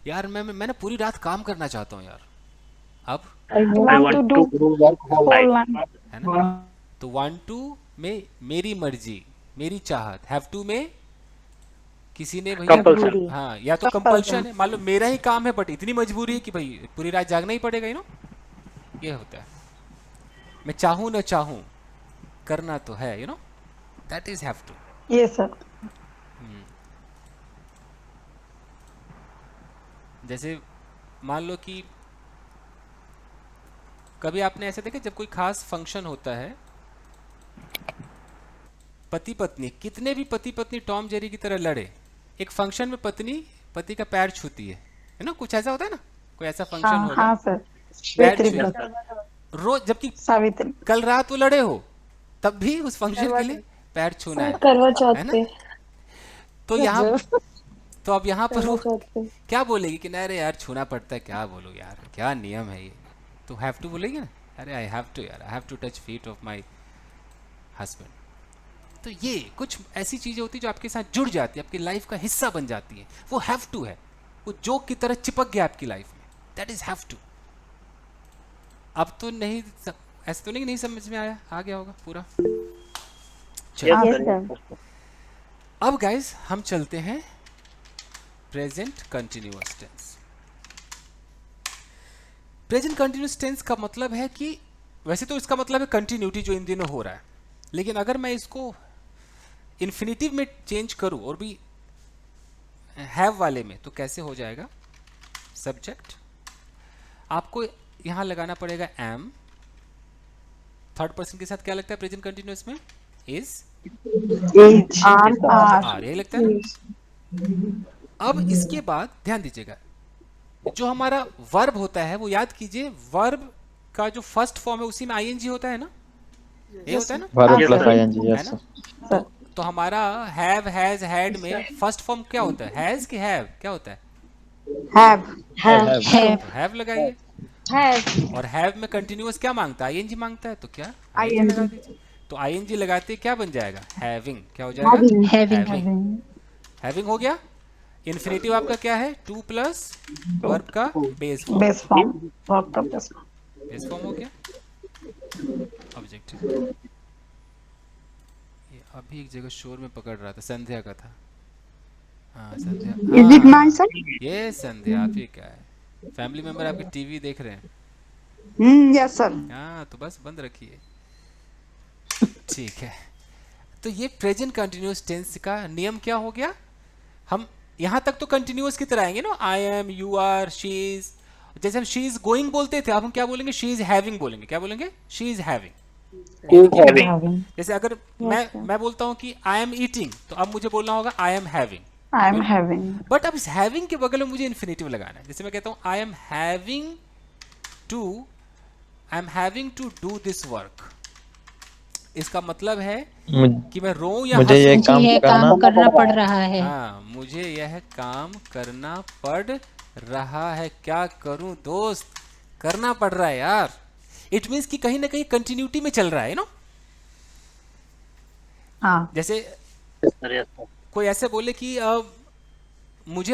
S2: यार मैं ना पूरी रात काम करना चाहता हूँ यार, अब
S8: I want to do
S5: work
S8: whole night.
S2: है ना। तो want to में मेरी मर्जी, मेरी चाहत, have to में किसी ने भैया
S5: Compulsion।
S2: हाँ, या तो कंपल्शन है, मान लो मेरा ही काम है बट इतनी मजबूरी है कि भाई पूरी रात जागना ही पड़ेगा, ये होता है। मैं चाहूं न चाहूं करना तो है, that is have to.
S8: Yes, sir.
S2: जैसे मान लो कि कभी आपने ऐसे देखा, जब कोई खास फंक्शन होता है, पति पत्नी, कितने भी पति पत्नी टॉम जेरी की तरह लड़े, एक फंक्शन में पत्नी पति का पैर छूती है ना, कुछ ऐसा होता है ना, कोई ऐसा फंक्शन होगा,
S8: हाँ सर।
S2: पैर
S8: सावित्री
S2: छूता
S8: व्रत।
S2: है। रोज, जबकि
S8: सावित्री।
S2: कल रात वो लड़े हो, तब भी उस फंक्शन के लिए पैर छूना है ना। तो यहाँ तो अब यहाँ पर वो क्या बोलेगी कि नहीं रे यार छूना पड़ता है, क्या बोलो यार, क्या नियम है ये, तो हैव टू बोलेगी ना, अरे आई हैव टू यार, I have to touch feet of my husband. तो ये कुछ ऐसी चीजें होती है जो आपके साथ जुड़ जाती है, आपकी लाइफ का हिस्सा बन जाती है, वो हैव टू है, वो जोक की तरह चिपक गया आपकी लाइफ में, दैट इज हैव टू। अब तो नहीं, ऐसा तो नहीं समझ में आया, आ गया होगा पूरा। चलिए अब गाइस हम चलते हैं present continuous tense. Present continuous tense का मतलब है कि वैसे तो इसका मतलब है कंटिन्यूटी जो इन दिनों हो रहा है, लेकिन अगर मैं इसको इन्फिनिटिव में चेंज करूं और भी हैव वाले में, तो कैसे हो जाएगा। सब्जेक्ट आपको यहां लगाना पड़ेगा एम, थर्ड पर्सन के साथ क्या लगता है प्रेजेंट कंटिन्यूअस में, इज, आर, यही लगता है ना। अब इसके बाद ध्यान दीजिएगा, जो हमारा वर्ब होता है वो याद कीजिए, वर्ब का जो फर्स्ट फॉर्म है उसी में आईएनजी होता है ना, ये होता है ना,
S7: verb plus ING, yes sir.
S2: तो हमारा हैव, हैज, हैड में फर्स्ट फॉर्म क्या होता है, हैज कि हैव, क्या होता है, हैव लगाइए। और हैव में कंटिन्यूअस क्या मांगता है, आईएनजी मांगता है, तो क्या आईएनजी लगा दीजिए। तो आईएनजी लगाते क्या बन जाएगा, हैविंग, क्या हो जाएगा, हैविंग हो गया। इन्फिनिटिव आपका क्या है, टू प्लस वर्ब का बेस फॉर्म,
S8: वर्ब का बेस फॉर्म।
S2: बेस फॉर्म हो गया ऑब्जेक्टिव। ये अभी एक जगह शोर में पकड़ रहा था, संध्या का था। हाँ संध्या,
S8: Is it my sir?
S2: ये संध्या आप ही का है। फैमिली मेंबर आपके टीवी देख रहे हैं।
S8: Yes, sir.
S2: हाँ तो बस बंद रखिए। ठीक है, तो ये प्रेजेंट कंटिन्यूअस टेंस का नियम क्या हो गया? हम यहाँ तक तो कंटिन्यूअस की तरह आएंगे ना, I am, you are, she is. जैसे हम शी इज गोइंग बोलते थे, अब हम क्या बोलेंगे? शी इज हैविंग बोलेंगे। क्या बोलेंगे? She is having. जैसे अगर मैं बोलता हूँ कि आई एम ईटिंग, तो अब मुझे बोलना होगा आई am having.
S8: I am having.
S2: But अब इस हैविंग के बगल में मुझे इन्फिनेटिव लगाना है। जैसे मैं कहता हूँ I am having to do this work. इसका मतलब है कि मैं रो या
S7: मुझे ये काम
S4: करना पड़ रहा है।
S2: हाँ, मुझे यह काम करना पड़ रहा है। क्या करूं दोस्त, करना पड़ रहा है यार। इट मीन्स कि कहीं ना कहीं कंटिन्यूटी में चल रहा है नो।
S8: हाँ।
S2: जैसे कोई ऐसे बोले कि मुझे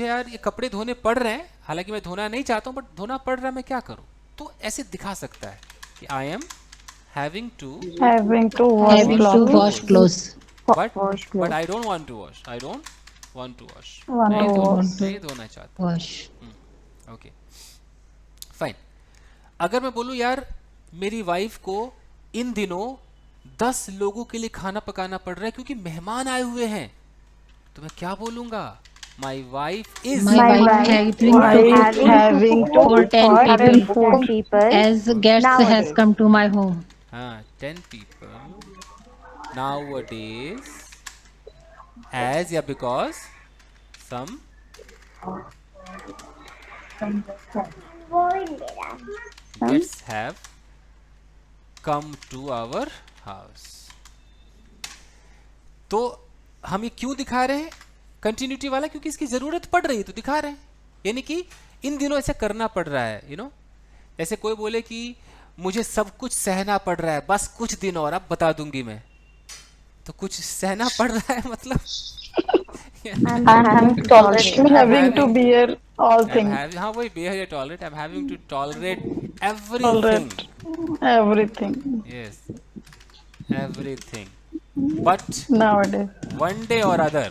S2: यार ये कपड़े धोने पड़ रहे हैं, हालांकि मैं धोना नहीं चाहता हूँ बट धोना पड़ रहा है, मैं क्या करूँ? तो ऐसे दिखा सकता है कि I am having to
S4: wash clothes.
S2: but I don't want to wash. I don't want to wash. नहीं धोना चाहता।
S4: Wash.
S2: Okay fine. अगर मैं बोलूँ यार मेरी वाइफ को इन दिनों 10 लोगों के लिए खाना पकाना पड़ रहा है क्योंकि मेहमान आए हुए हैं, तो मैं क्या बोलूंगा? My wife is
S4: having to for 10 people as guests has come to my home.
S2: 10 people nowadays, as yeah, because some guests have come to our house. तो हम ये क्यों दिखा रहे हैं कंटिन्यूटी वाला? क्योंकि इसकी जरूरत पड़ रही है तो दिखा रहे हैं। यानी कि इन दिनों ऐसा करना पड़ रहा है, यू नो। ऐसे कोई बोले कि मुझे सब कुछ सहना पड़ रहा है, बस कुछ दिन और अब बता दूंगी मैं, तो कुछ सहना पड़ रहा है मतलब
S8: having to bear all things.
S2: हाँ वही bear या tolerate. I'm having to tolerate
S8: Everything.
S2: Yes, everything. But
S8: Nowadays.
S2: one day or other,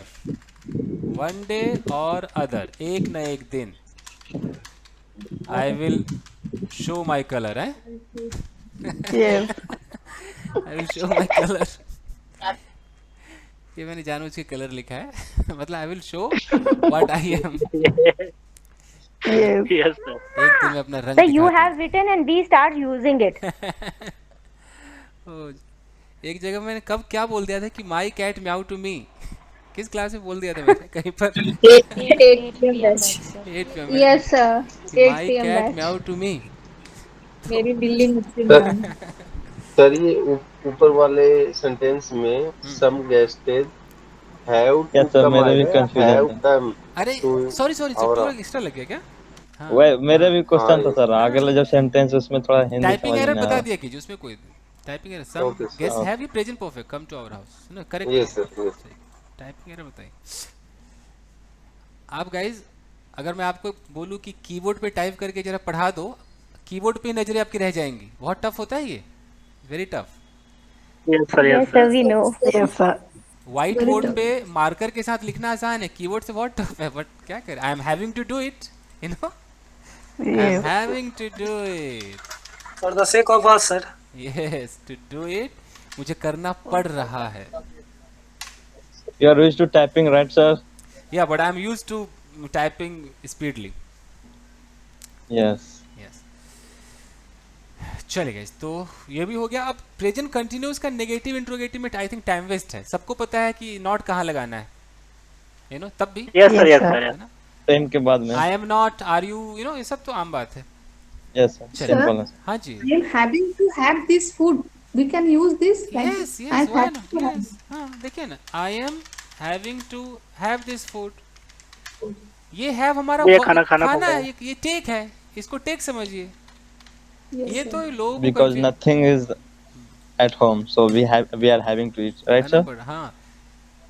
S2: एक न एक दिन I will show my color, eh?
S8: Yes.
S2: I will show my color. ये मैंने जानबूझ के कलर लिखा है मतलब I will show what I am.
S8: Yes.
S5: Yes, sir.
S2: एक दिन में अपना रंग
S3: So you
S2: दिखाता
S3: have written and we start using it.
S2: हूँ। एक जगह मैंने कब क्या बोल दिया था कि my cat meow to me. किस क्लास में बोल दिया था मैंने कहीं पर? 8 PM.
S3: Yes sir.
S2: My cat meow to me.
S3: मेरी बिल्ली मुझसे
S10: सर ये ऊपर वाले सेंटेंस में some guested have to come, have come.
S2: अरे सॉरी थोड़ा एक्स्ट्रा लग गया क्या?
S7: वह मेरे भी क्वेश्चन था सर, आगे जो सेंटेंस उसमें थोड़ा हिंदी
S2: टाइपिंग
S7: समझ
S2: एरर
S7: नहीं आ
S2: बता
S7: रहा।
S2: दिया कीजिए, उसमें कोई typing error. Some guess have you present perfect come to our house, no correct.
S10: Yes, sir. Yes.
S2: Typing error बताइए आप गाइज। अगर मैं आपको बोलूं कि कीबोर्ड पे टाइप करके जरा पढ़ा दो, कीबोर्ड पे नजरें आपकी रह जाएंगी। बहुत टफ होता है ये, very tough.
S5: Yes, sir. Yes,
S3: Yes
S5: sir.
S3: sir, we know.
S8: Yes, sir.
S2: White board पे मार्कर के साथ लिखना आसान है, कीबोर्ड से बहुत टफ है। बट क्या करें, I am having to do it, you know, I am having to do it
S6: For the sake of us, sir.
S2: Yes, to do it, मुझे करना पड़ रहा है।
S7: You are used to typing, right, sir?
S2: Yeah, but I'm used to typing speedily.
S7: Yes.
S2: Yes. चलेगा इस, तो ये भी हो गया। अब प्रेजेंट कंटिन्यूअस का नेगेटिव इंट्रोगेटिव में आई थिंक टाइम वेस्ट है। सबको पता है कि नॉट कहाँ लगाना है, यू नो, तब भी
S5: Yes, sir. Yes, sir.
S2: है ना।
S7: Time के बाद में।
S2: I am not, are you, you know, ये सब तो आम बात है।
S7: Yes, sir.
S2: चलिए।
S7: Simple है।
S2: हाँ जी,
S8: I am having to have this food. We can use this.
S2: Yes yes, why not, yes. हाँ देखिए ना, I am having to have this food. ये हैव हमारा
S5: ये खाना खाना
S2: खाना
S5: होगा।
S2: है, ये टेक है, इसको टेक समझिए। ये तो लोगों को
S7: Because
S2: confuse-
S7: nothing is at home, so we are having to eat, right, sir?
S2: हाँ,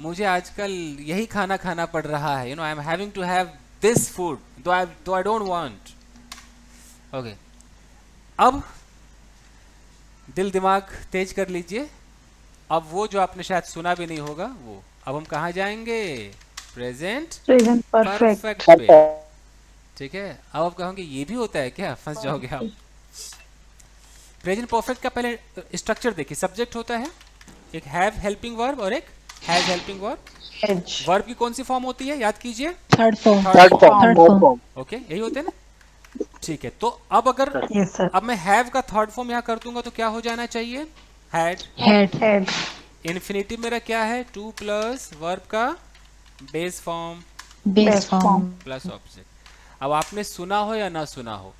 S2: मुझे आजकल यही खाना खाना पड़ रहा है, you know, I am having to have this food though I don't want. Okay, अब दिल दिमाग तेज कर लीजिए। अब वो जो आपने शायद सुना भी नहीं होगा वो, अब हम कहाँ जाएंगे? प्रेजेंट परफेक्ट पे। ठीक है, अब आप कहोगे ये भी होता है क्या? फंस जाओगे आप। प्रेजेंट परफेक्ट का पहले स्ट्रक्चर देखिए। सब्जेक्ट होता है, एक हैव हेल्पिंग वर्ब और एक हैज हेल्पिंग वर्ब। वर्ब की कौन सी फॉर्म होती है, याद कीजिए?
S4: Third form.
S2: ओके, यही होते हैं ना? ठीक है, तो अब अगर अब मैं हैव का थर्ड फॉर्म यहाँ कर दूंगा तो क्या हो जाना चाहिए? हैड। इन्फिनिटिव मेरा क्या है? टू प्लस वर्ब का बेस फॉर्म प्लस ऑब्जेक्ट। अब आपने सुना हो या ना सुना हो,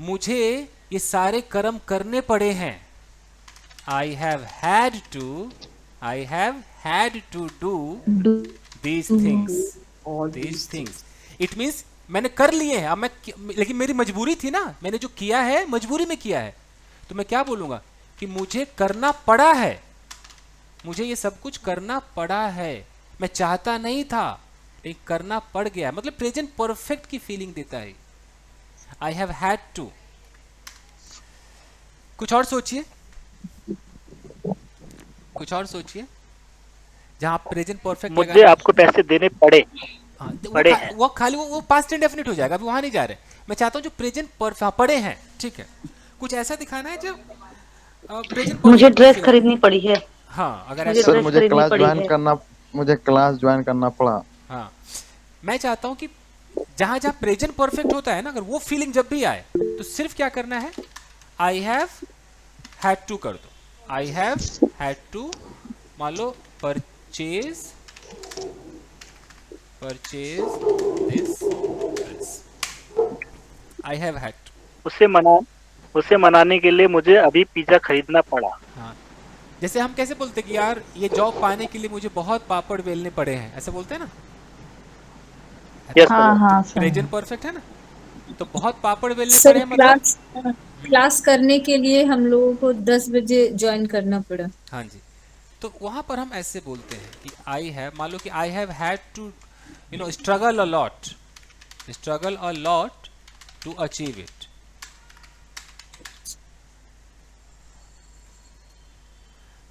S2: मुझे ये सारे कर्म करने पड़े हैं। I have had to do these things. It means मैंने कर लिए हैं। अब मैं, लेकिन मेरी मजबूरी थी ना, मैंने जो किया है मजबूरी में किया है, तो मैं क्या बोलूंगा कि मुझे करना पड़ा है, मुझे ये सब कुछ करना पड़ा है। मैं चाहता नहीं था लेकिन करना पड़ गया। मतलब प्रेजेंट परफेक्ट की फीलिंग देता है। I have had to। कुछ और सोचिए, कुछ और सोचिए जहां आप प्रेजेंट परफेक्ट
S5: मुझे आपको पैसे देने पड़े।
S2: हाँ,
S5: पड़े हैं।
S2: वो खाली वो पास्ट इंडेफिनिट हो जाएगा, अभी वहां नहीं जा रहे। मैं चाहता हूं जो प्रेजेंट परफेक्ट पड़े हैं, ठीक है, कुछ ऐसा दिखाना है जो प्रेजेंट।
S8: मुझे ड्रेस खरीदनी पड़ी है।
S2: हाँ, अगर
S7: सर मुझे क्लास ज्वाइन करना पड़ा।
S2: हाँ, मैं चाहता हूं कि जहां जहां प्रेजेंट परफेक्ट होता है ना, अगर वो फीलिंग जब भी आए तो सिर्फ क्या करना है? आई हैव हैड टू कर दो। आई हैव हैड टू, मान लो purchase this. I have had to.
S5: उसे मनाने के लिए मुझे अभी पिज्जा खरीदना पड़ा।
S2: हाँ, जैसे हम कैसे बोलते कि यार ये जॉब पाने के लिए मुझे बहुत पापड़ बेलने पड़े हैं, ऐसे बोलते हैं ना?
S8: हाँ,
S2: प्रेजेंट परफेक्ट है ना, तो बहुत पापड़ बेलने पड़े हैं। मतलब
S4: क्लास करने के लिए हम लोगों को 10 बजे ज्वाइन करना पड़ा।
S2: हाँ जी, तो वहां पर हम ऐसे बोलते हैं कि आई हैव, मान लो कि I have had to struggle a lot to achieve it.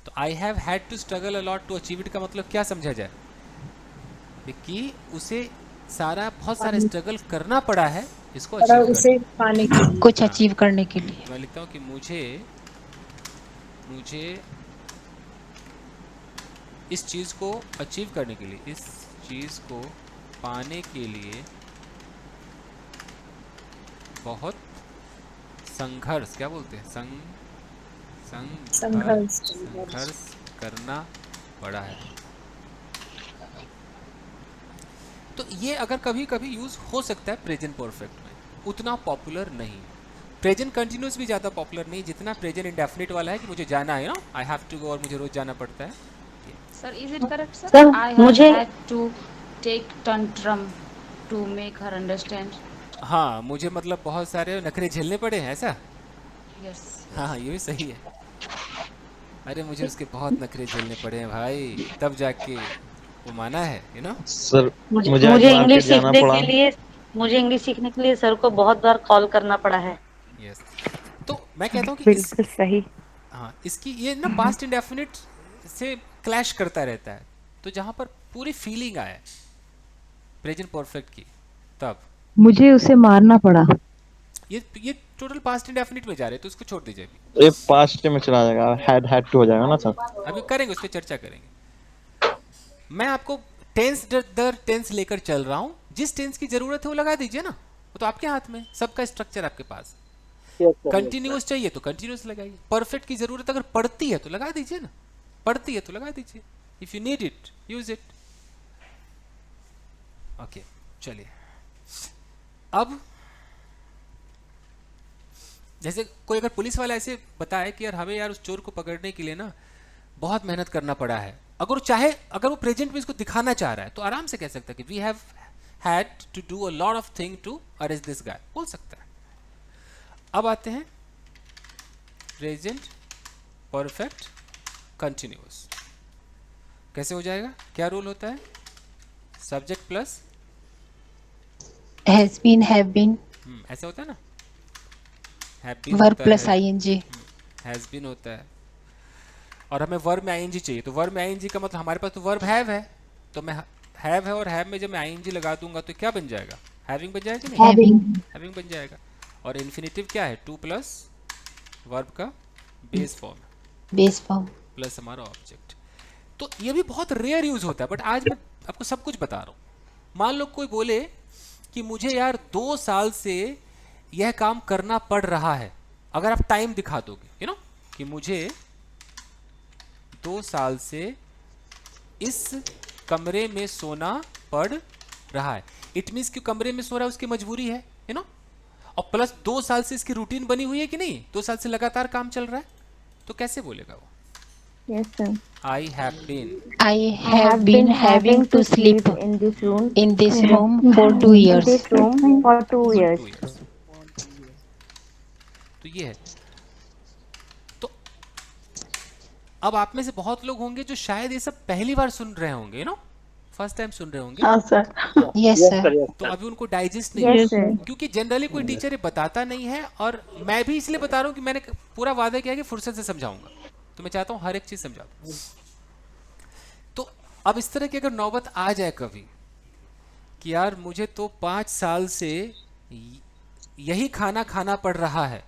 S2: तो I have had to struggle a lot to achieve it का मतलब क्या समझा जाए? कि उसे बहुत सारा स्ट्रगल करना पड़ा है इसको
S4: उसे पाने के लिए, कुछ अचीव करने के लिए।
S2: मैं लिखता हूँ कि मुझे इस चीज को अचीव करने के लिए, इस चीज को पाने के लिए बहुत संघर्ष, क्या बोलते हैं, संघर्ष करना पड़ा है। तो ये अगर कभी कभी यूज हो सकता है प्रेजेंट परफेक्ट में, उतना पॉपुलर नहीं। प्रेजेंट कंटिन्यूअस भी ज्यादा पॉपुलर नहीं जितना प्रेजेंट इंडेफिनिट वाला है कि मुझे जाना है ना, आई हैव टू गो, और मुझे रोज जाना पड़ता है।
S11: Sir is it correct sir? I have to take tantrum to make her understand.
S2: हाँ, मुझे मतलब बहुत सारे नखरे झेलने पड़े हैं, ऐसा?
S11: यस।
S2: हाँ, ये भी सही है। अरे मुझे उसके बहुत नखरे झेलने पड़े हैं भाई, तब जाके वो माना है, यू नो।
S7: सर
S8: मुझे इंग्लिश सीखने के लिए सर को बहुत बार कॉल करना पड़ा है।
S2: यस, तो मैं कहता हूँ कि
S9: बिल्कुल सही।
S2: हाँ, इसकी ये ना पास्ट इंडेफिनिट से क्लैश करता रहता है। तो जहां पर पूरी फीलिंग आए प्रेजेंट परफेक्ट की, तब
S8: मुझे उसे मारना पड़ा।
S2: ये टोटल पास्ट इंडेफिनिट में जा रहे हैं, तो इसको छोड़ दीजिए अभी।
S7: ये पास्ट में चला जाएगा, हैड टू हो जाएगा ना सर?
S2: अभी करेंगे, उस पर चर्चा करेंगे। मैं आपको टेंस दर टेंस लेकर चल रहा हूं, जिस टेंस की जरूरत है वो लगा दीजिए ना, वो तो आपके हाथ में, सबका स्ट्रक्चर आपके पास। कंटिन्यूअस चाहिए तो कंटिन्यूअस लगाइए, परफेक्ट की जरूरत अगर पड़ती है तो लगा दीजिए ना, पड़ती है तो लगा दीजिए, if you need it use it. Okay, चलिए अब जैसे कोई अगर पुलिस वाला ऐसे बताए कि यार हमें यार उस चोर को पकड़ने के लिए ना बहुत मेहनत करना पड़ा है, अगर वो प्रेजेंट में इसको दिखाना चाह रहा है तो आराम से कह सकता है कि we have had to do a lot of thing to arrest this guy, बोल सकता है। अब आते हैं प्रेजेंट परफेक्ट कंटिन्यूअस। कैसे हो जाएगा? क्या रूल होता है? Subject plus
S4: has been, have been.
S2: ऐसे होता है ना।
S4: Verb plus ing,
S2: has been होता है, और हमें वर्ब में आईएनजी चाहिए, तो वर्ब में आईएनजी का मतलब हमारे पास तो वर्ब हैव है, तो मैं हैव है और हैव में जब मैं आईएनजी लगा दूंगा तो क्या बन जाएगा, हैविंग बन जाएगा नहीं, हैविंग बन जाएगा। और इन्फिनेटिव क्या है, टू प्लस वर्ब का बेस फॉर्म प्लस हमारा ऑब्जेक्ट। तो ये भी बहुत रेयर यूज होता है, बट आज मैं आपको सब कुछ बता रहा हूँ। मान लो कोई बोले कि मुझे यार 2 साल से यह काम करना पड़ रहा है, अगर आप टाइम दिखा दोगे, यू नो, कि मुझे 2 साल से इस कमरे में सोना पड़ रहा है, इट मीन्स कि कमरे में सो रहा है उसकी मजबूरी है, यू नो, और प्लस 2 साल से इसकी रूटीन बनी हुई है कि नहीं, 2 साल से लगातार काम चल रहा है, तो कैसे बोलेगा वो?
S3: Yes, sir.
S2: I have
S4: been having to sleep in this room for 2 years.
S3: In this room for 2 years.
S2: तो ये है। तो अब आप में से बहुत लोग होंगे जो शायद ये सब पहली बार सुन रहे होंगे, यू नो, फर्स्ट टाइम सुन रहे होंगे।
S8: हाँ सर।
S4: Yes sir.
S2: तो अभी उनको डाइजेस्ट नहीं
S3: Yes,
S2: है,
S3: sir.
S2: क्योंकि जनरली कोई टीचर ये बताता नहीं है, और मैं भी इसलिए बता रहा हूँ कि मैंने पूरा वादा किया कि फुर्सत से समझाऊंगा, तो मैं चाहता हूँ हर एक चीज समझा दूं। तो अब इस तरह की अगर नौबत आ जाए कभी कि यार मुझे तो 5 साल से यही खाना खाना पड़ रहा है,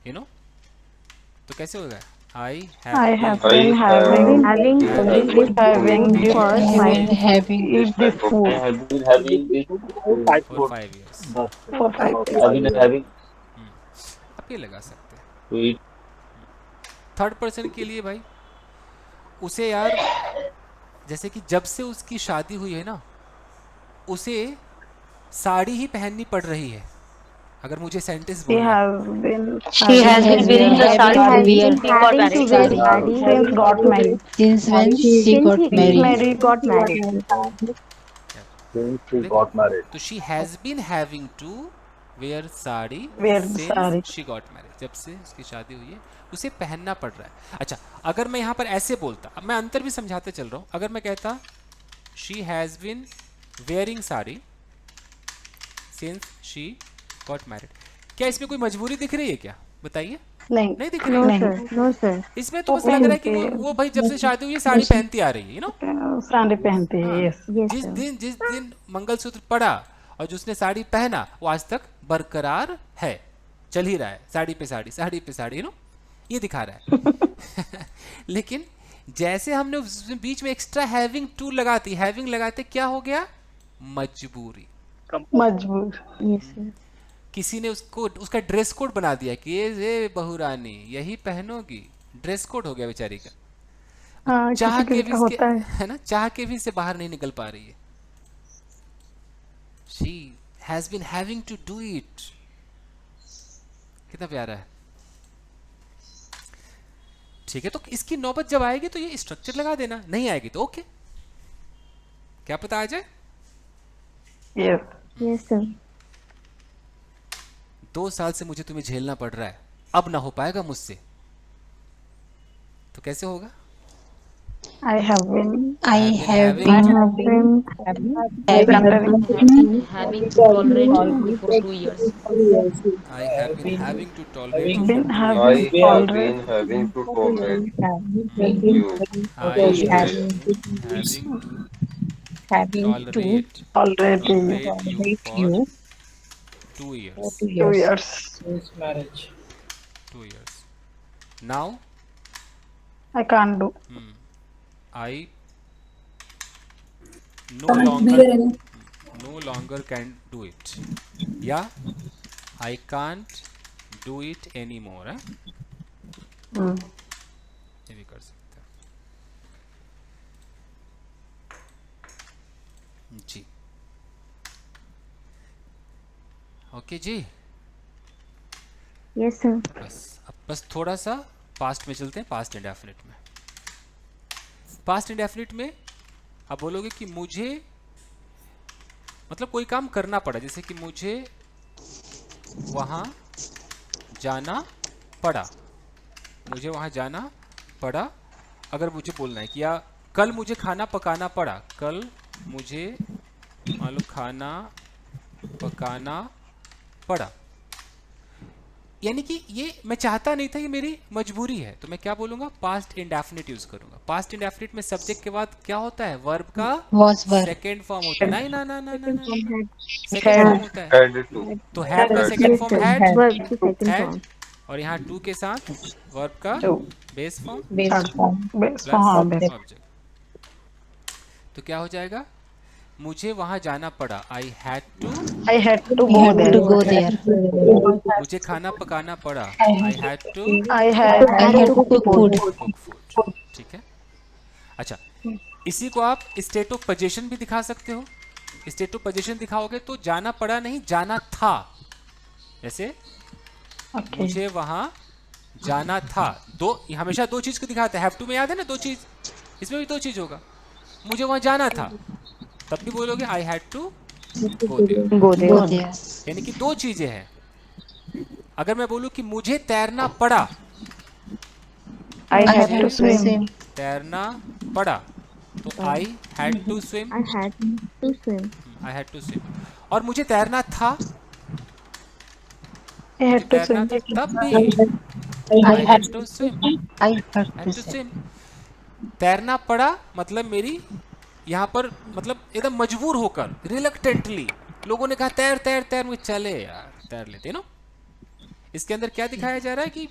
S2: यू नो, तो कैसे होगा? I have
S8: been having this food
S2: for 5 years।
S8: for 5 years.
S2: आप ये लगा सकते हैं। थर्ड पर्सन के लिए भाई, उसे यार जैसे कि जब से उसकी शादी हुई है ना, उसे साड़ी ही पहननी पड़ रही है। अगर मुझे सेंटेंस
S8: She
S2: बोलना,
S8: she has been wearing the
S4: having
S8: saree
S4: to wear
S8: since got married.
S4: since when she got married.
S2: तो she has been having to wear sari
S8: Wear
S2: since
S8: saree.
S2: she got married, जब से उसकी शादी हुई है उसे पहनना पड़ रहा है। अच्छा, अगर मैं यहाँ पर ऐसे बोलता, अब मैं अंतर भी समझाते चल रहा हूँ, अगर मैं कहता she has been wearing sari since she got married, क्या इसमें कोई मजबूरी दिख रही है क्या? बताइए। नहीं दिख रही है।
S3: No, sir.
S2: इसमें तो बस लग रहा है कि वो भाई जब से शादी हुई है साड़ी पहनती आ रही है, यू नो।
S8: साड़ी पहनती है, yes.
S2: जिस दिन मंगलसूत्र पड़ा और जिसने साड़ी पहना वो आज तक बरकरार है, चल ही रहा है, साड़ी पे साड़ी, साड़ी पे साड़ी, यू नो, ये दिखा रहा है। लेकिन जैसे हमने उसमें बीच में एक्स्ट्रा हैविंग टू लगाती, हैविंग लगाते क्या हो गया? मजबूरी।
S3: Yes, sir.
S2: किसी ने उसको उसका ड्रेस कोड बना दिया कि ये बहुरानी यही पहनोगी, ड्रेस कोड हो गया बेचारी का।
S8: हाँ,
S2: चाह
S8: किसी
S2: के
S8: का
S2: भी
S8: होता है।
S2: है ना, चाह के भी इससे बाहर नहीं निकल पा रही है। She has been having to do it। कितना प्यारा है। ठीक है, तो इसकी नौबत जब आएगी तो ये स्ट्रक्चर लगा देना, नहीं आएगी तो ओके, क्या पता आ जाए।
S8: Yes.
S3: Yes, sir.
S2: 2 साल से मुझे तुम्हें झेलना पड़ रहा है, अब ना हो पाएगा मुझसे, तो कैसे होगा?
S8: I have been
S11: having to tolerate you for 2 years।
S2: I have been having to tolerate you।
S8: been
S10: I
S8: having
S10: have been having to tolerate you
S2: I have been having to tolerate you for 2 years।
S8: 2 years.
S6: Since marriage.
S2: 2 years। Now
S8: I can't do.
S2: I no longer can do it, या I can't do it anymore है? ये भी कर सकते हैं जी। Okay जी,
S3: Yes, sir.
S2: बस थोड़ा सा पास्ट में चलते हैं, पास्ट इंडेफिनिट में। पास्ट इंडेफिनिट में आप बोलोगे कि मुझे मतलब कोई काम करना पड़ा, जैसे कि मुझे वहाँ जाना पड़ा, मुझे वहाँ जाना पड़ा। अगर मुझे बोलना है कि या कल मुझे खाना पकाना पड़ा, कल मुझे मान लो खाना पकाना पड़ा, यानी कि ये मैं चाहता नहीं था, ये मेरी मजबूरी है, तो मैं क्या बोलूंगा, पास्ट इंडेफिनिट यूज करूंगा। पास्ट इंडेफिनिट में सब्जेक्ट के बाद क्या होता है, वर्ब का
S4: Was were.
S2: सेकेंड फॉर्म होता है। नहीं ना ना ना ना ना, सेकेंड फॉर्म होता है।
S10: had to
S2: तो हैड का सेकेंड फॉर्म हैड,
S3: Verb की second form.
S2: और यहाँ टू के साथ वर्ब का base form
S8: Base
S2: plus
S8: form.
S2: Object. तो क्या हो जाएगा, मुझे वहां जाना पड़ा, I had to
S8: I had to
S4: You
S8: go
S4: had to
S8: there.
S4: go there.
S2: मुझे खाना पकाना पड़ा, I had to
S8: I had
S4: I had to cook food.
S2: Cook food. ठीक है, अच्छा, इसी को आप स्टेट ऑफ पोजीशन भी दिखा सकते हो। स्टेट ऑफ पोजीशन दिखाओगे तो जाना पड़ा नहीं, जाना था। जैसे
S8: Okay.
S2: मुझे वहां जाना था, दो हमेशा दो चीज को दिखाते हैं। हैव टू में याद है ना, दो चीज, इसमें भी दो चीज होगा। मुझे वहां जाना था, तब भी बोलोगे I had to go there,
S9: Go there.
S4: Go there.
S2: यानी कि दो चीजें हैं। अगर मैं बोलूं कि मुझे तैरना पड़ा,
S9: I
S4: I
S9: had
S4: had
S9: to
S4: to
S9: swim.
S4: swim.
S2: तैरना पड़ा, तो I had to swim,
S3: I had to swim.
S2: I had to swim. और मुझे तैरना था,
S8: I had to
S2: तैरना
S8: swim.
S2: था, तब भी I had to swim,
S4: I had
S2: had
S4: to
S2: to
S4: swim.
S2: Swim. तैरना पड़ा मतलब मेरी यहाँ पर मतलब एकदम मजबूर होकर, रिलक्टेंटली लोगों ने कहा तैर तैर तैर, मुझे चले यार तैर लेते नो। इसके अंदर क्या दिखाया जा रहा है कि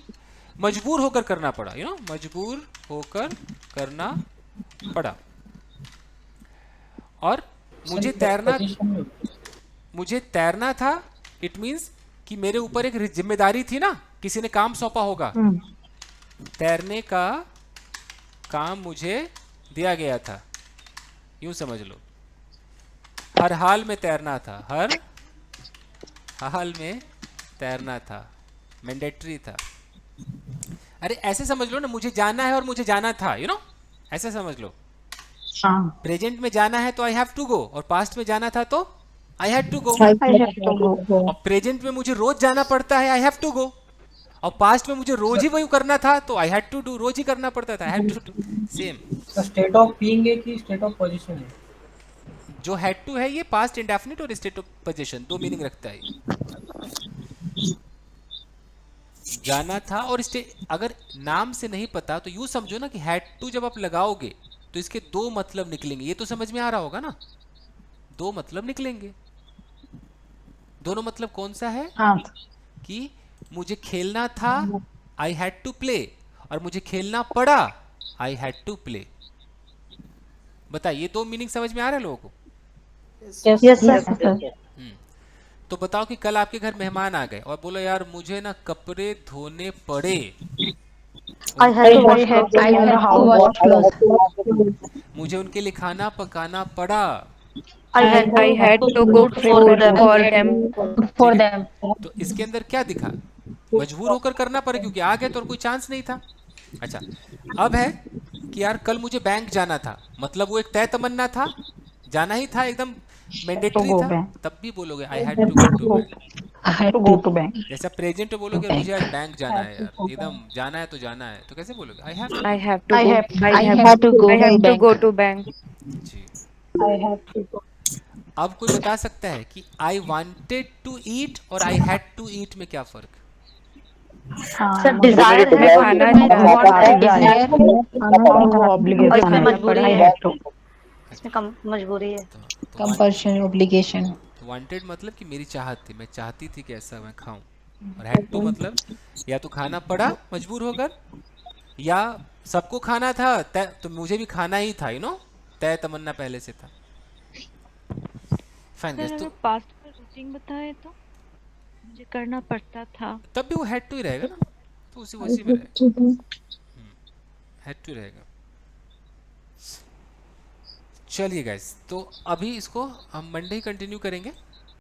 S2: मजबूर होकर करना पड़ा, यू नो, मजबूर होकर करना पड़ा। और मुझे तैरना था, इट मींस कि मेरे ऊपर एक जिम्मेदारी थी ना, किसी ने काम सौंपा होगा, तैरने का काम मुझे दिया गया था, यूं समझ लो। हर हाल में तैरना था, हर हाल में तैरना था, मैंडेटरी था। अरे ऐसे समझ लो ना, मुझे जाना है और मुझे जाना था, यू नो, ऐसे समझ लो।
S8: हाँ.
S2: प्रेजेंट में जाना है तो आई हैव टू गो, और पास्ट में जाना था तो I had to go.
S8: I had to go.
S2: और प्रेजेंट में मुझे रोज जाना पड़ता है, आई हैव टू गो। और पास्ट में मुझे रोज ही वही करना था, तो आई हैड टू डू, रोज ही करना पड़ता था, I had to do. Same
S6: state of being है कि स्टेट ऑफ पोजीशन है?
S2: जो हैड टू है ये पास्ट इंडेफिनिट और स्टेट ऑफ पोजीशन दो मीनिंग रखता है। जाना था और अगर नाम से नहीं पता तो यूं समझो ना कि हैड टू जब आप लगाओगे तो इसके दो मतलब निकलेंगे। ये तो समझ में आ रहा होगा ना, दो मतलब निकलेंगे। दोनों मतलब कौन सा है?
S8: हाँ.
S2: कि मुझे खेलना था, आई हैड टू प्ले, और मुझे खेलना पड़ा, आई हैड टू प्ले। बताइए, दो मीनिंग समझ में आ रहा है लोगों को?
S8: Yes, sir.
S2: तो बताओ कि कल आपके घर मेहमान आ गए और बोलो यार मुझे ना कपड़े धोने पड़े,
S8: I had to wash clothes.
S2: मुझे उनके लिए खाना पकाना पड़ा।
S9: I had to cook food for them.
S2: तो इसके अंदर क्या दिखा? मजबूर होकर करना पड़ा क्योंकि आ गए तो और कोई चांस नहीं था। अच्छा, अब है कि यार कल मुझे बैंक जाना था, मतलब वो एक तय तमन्ना था, जाना ही था, एकदम मैंडेटरी था, तब भी बोलोगे I had to go to bank.
S8: I had to go to bank.
S2: जैसा प्रेजेंट में बोलोगे मुझे आज बैंक जाना है यार, एकदम जाना है तो जाना है, तो कैसे बोलोगे? I have
S9: I have to go to bank.
S2: जी।
S8: I had to go.
S2: अब कोई बता सकता है कि आई वांटेड टू ईट और आई हैड टू ईट में क्या फर्क?
S8: हाँ.
S9: डिजायर है खाना मजबूरी है।
S4: Compulsion, obligation.
S2: वांटेड मतलब कि मेरी चाहत थी, मैं चाहती थी कि ऐसा मैं खाऊं, और हैड टू मतलब या तो खाना पड़ा मजबूर होकर, या सबको खाना था तो मुझे भी खाना ही था, यू नो, तय तमन्ना पहले से था। फाइन गाइस, तो
S11: पास्ट का रूटीन बताए तो मुझे करना पड़ता था,
S2: तब भी वो हैड टू ही रहेगा ना, तो उसी में रहेगा, हैड टू रहेगा। चलिए गाइस, तो अभी इसको हम मंडे ही कंटिन्यू करेंगे।